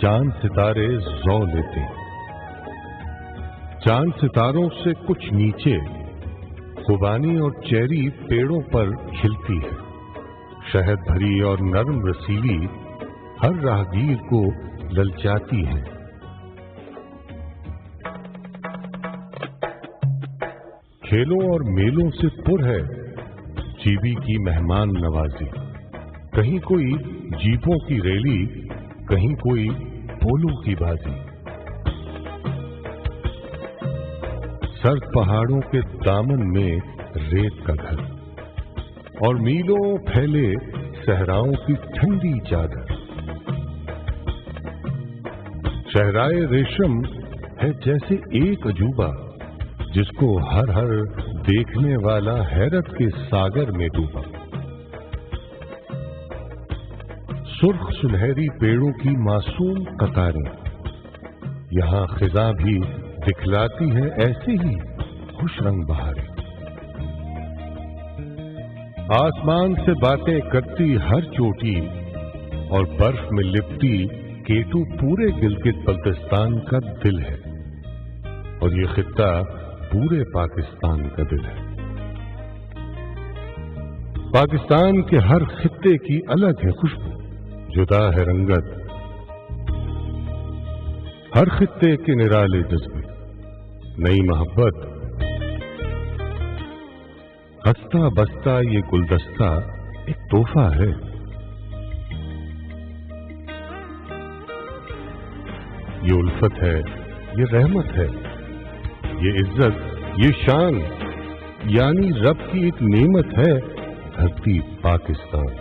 چاند ستارے زو لیتے ہیں. چاند ستاروں سے کچھ نیچے خوبانی اور چیری پیڑوں پر کھلتی ہے. شہد بھری اور نرم رسیلی ہر راہگیر کو للچاتی ہے. کھیلوں اور میلوں سے پر ہے جیبی کی مہمان نوازی. کہیں کوئی جیپوں کی ریلی، کہیں کوئی پولو کی بازی. सर्द पहाड़ों के दामन में रेत का घर और मीलों फैले सहराओं की ठंडी चादर। शहराए रेशम है जैसे एक अजूबा जिसको हर हर देखने वाला हैरत के सागर में डूबा। सुर्ख सुनहरी पेड़ों की मासूम कतारें यहां खिजा भी दिखलाती है ऐसे ही खुश रंग बहारें। आसमान से बातें करती हर चोटी और बर्फ में लिपटी केटू पूरे गिलगित बल्तिस्तान का दिल है और ये खित्ता पूरे पाकिस्तान का दिल है। पाकिस्तान के हर खित्ते की अलग है खुशबू, जुदा है रंगत, हर खित्ते के निराले जज्बे, नई मोहब्बत, हंसता बसता ये गुलदस्ता एक तोहफा है। ये उल्फत है, ये रहमत है, ये इज्जत, ये शान, यानी रब की एक नेमत है धरती पाकिस्तान।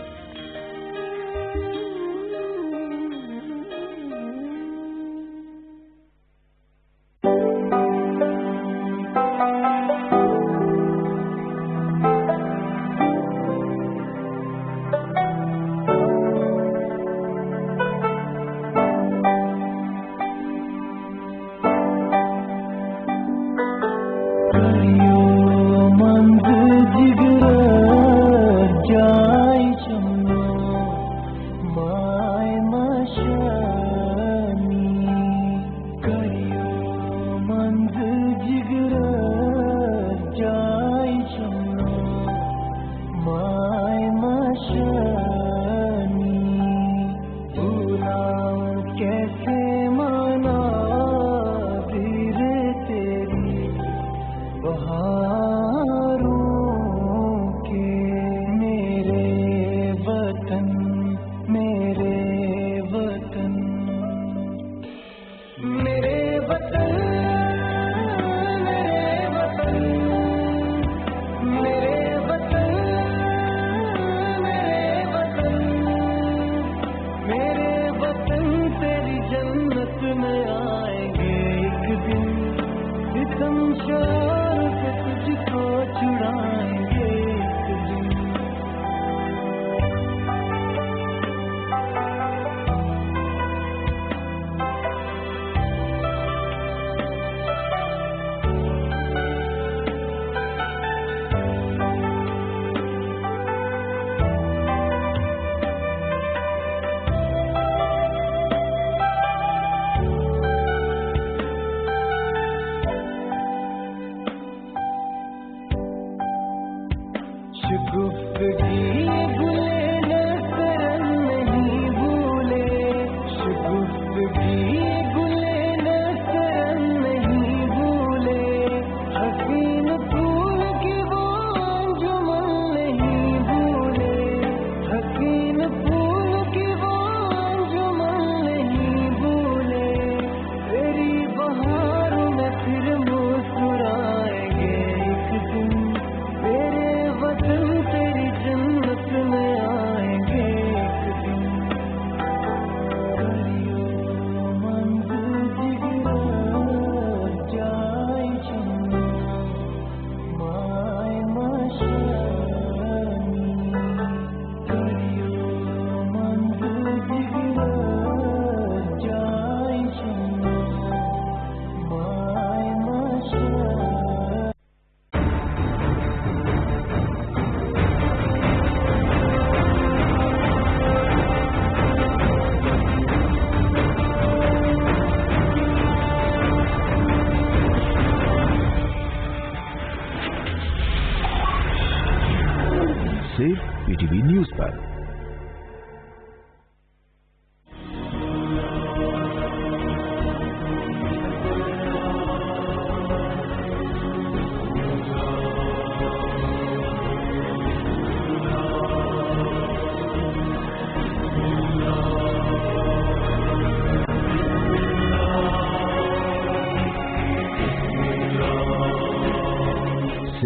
PTV न्यूज पर।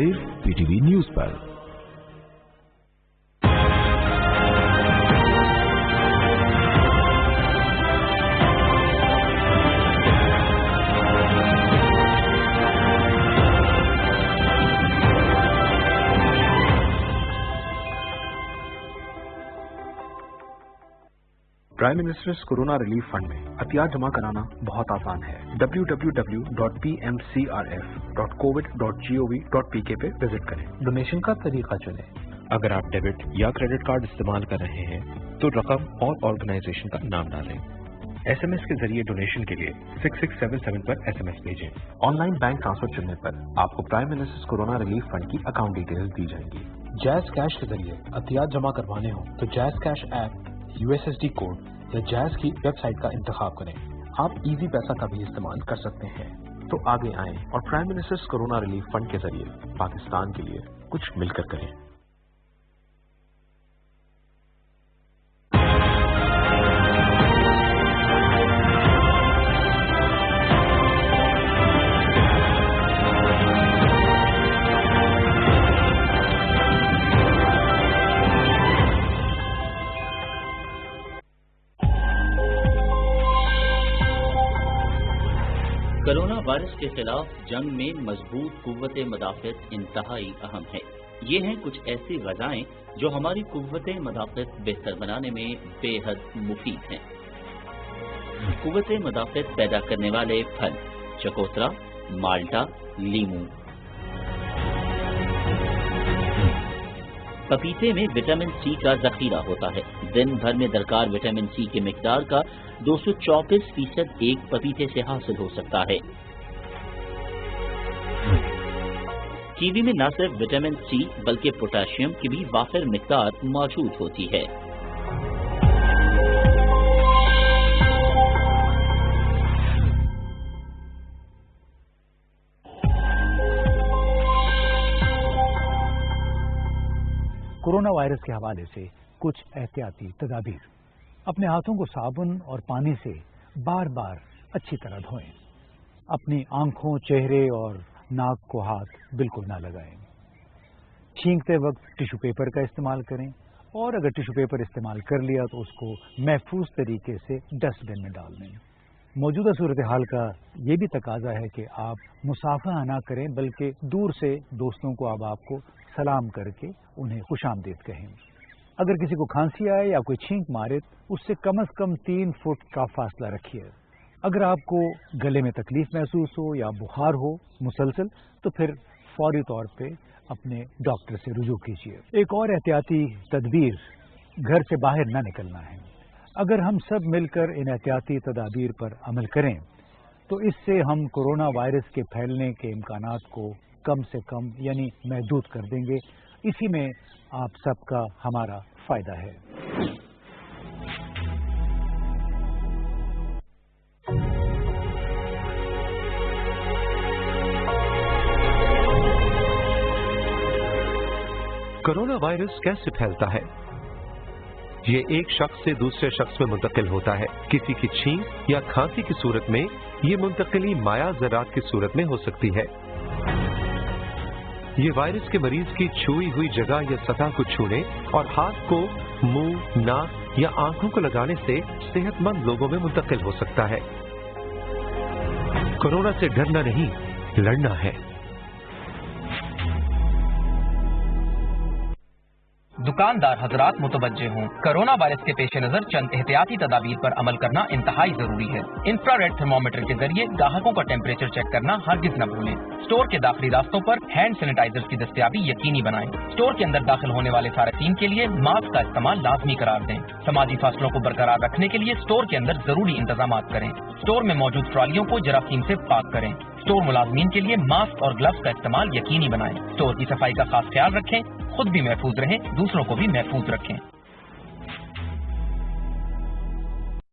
सिर्फ PTV न्यूज पर। Prime ministers corona relief fund में अतियात जमा कराना बहुत आसान है। www.pmcrf.covid.gov.pk पे विजिट करें। डोनेशन का तरीका चुनें। अगर आप डेबिट या क्रेडिट कार्ड इस्तेमाल कर रहे हैं तो रकम और ऑर्गेनाइजेशन का नाम डालें। SMS के जरिए डोनेशन के लिए 6677 पर SMS भेजें। ऑनलाइन बैंक ट्रांसफर चुनने पर आपको prime ministers corona relief fund की अकाउंट डिटेल्स दी जाएंगी। जैज कैश के जरिए अतियात जमा करवाने हो तो jazz cash app, USSD code या जैज की वेबसाइट का इंतखाब करें। आप इजी पैसा का भी इस्तेमाल कर सकते हैं। तो आगे आएं और prime ministers corona relief fund के जरिए पाकिस्तान के लिए कुछ मिलकर करें। कोरोना वायरस के खिलाफ जंग में मजबूत कुव्वते मदाफ़त इंतहाई अहम है। ये हैं कुछ ऐसी ग़ज़ाएं जो हमारी कुव्वते मदाफ़त बेहतर बनाने में बेहद मुफीद हैं। कुव्वते मदाफ़त पैदा करने वाले फल: चकोतरा, माल्टा, लीमू। पपीते में विटामिन सी का जखीरा होता है। दिन भर में दरकार विटामिन सी की मिकदार का 234% एक पपीते से हासिल हो सकता है। कीवी में न सिर्फ विटामिन सी बल्कि पोटेशियम की भी वाफिर मिकदार मौजूद होती है। कोरोना वायरस के हवाले से कुछ एहतियाती तदाबीर। अपने हाथों को साबुन और पानी से बार बार अच्छी तरह धोएं। अपनी आंखों, चेहरे और नाक को हाथ बिल्कुल ना लगाएं। छींकते वक्त टिश्यू पेपर का इस्तेमाल करें और अगर टिश्यू पेपर इस्तेमाल कर लिया तो उसको महफूज तरीके से डस्टबिन में डाल दें। मौजूदा सूरत हाल का ये भी तकाजा है कि आप मुसाफा ना करें बल्कि दूर से दोस्तों को अब आपको सलाम करके उन्हें खुशामदीद कहें। अगर किसी को खांसी आए या कोई छींक मारे उससे कम से कम 3 फुट का फासला रखिए। अगर आपको गले में तकलीफ महसूस हो या बुखार हो मुसलसल तो फिर फौरी तौर पे अपने डॉक्टर से रुजू कीजिए। एक और एहतियाती तदबीर, घर से बाहर न निकलना है। अगर हम सब मिलकर इन एहतियाती तदाबीर पर अमल करें तो इससे हम कोरोना वायरस के फैलने के इम्कानात को कम से कम यानी महदूद कर देंगे। इसी में आप सबका हमारा फायदा है। कोरोना वायरस कैसे फैलता है? ये एक शख्स से दूसरे शख्स में मुंतकिल होता है। किसी की छींक या खांसी की सूरत में ये मुंतकिली माया ज़रात की सूरत में हो सकती है। ये वायरस के मरीज की छुई हुई जगह या सतह को छूने और हाथ को मुंह, नाक या आंखों को लगाने से सेहतमंद लोगों में मुंतकिल हो सकता है। कोरोना से डरना नहीं, लड़ना है। दुकानदार हजरात मुतवज्जे हों, कोरोना वायरस के पेश नजर चंद एहतियाती तदाबीर पर अमल करना इंतहाई जरूरी है। इंफ्रारेड थर्मोमीटर के जरिए ग्राहकों का टेम्परेचर चेक करना हरगिज न भूलें। स्टोर के दाखिली रास्तों पर हैंड सैनिटाइजर्स की दस्तयाबी यकीनी बनाएं। स्टोर के अंदर दाखिल होने वाले सार्फिन के लिए मास्क का इस्तेमाल लाजमी करार दें। समाजी फासलों को बरकरार रखने के लिए स्टोर के अंदर जरूरी इंतजाम करें। स्टोर में मौजूद ट्रॉलियों को जरासीम से पाक करें। स्टोर मुलाजमीन के लिए मास्क और ग्लव्स का इस्तेमाल यकीनी बनाएं। स्टोर की सफाई का खास ख्याल रखें। खुद भी महफूज रहें, दूसरों को भी महफूज रखें।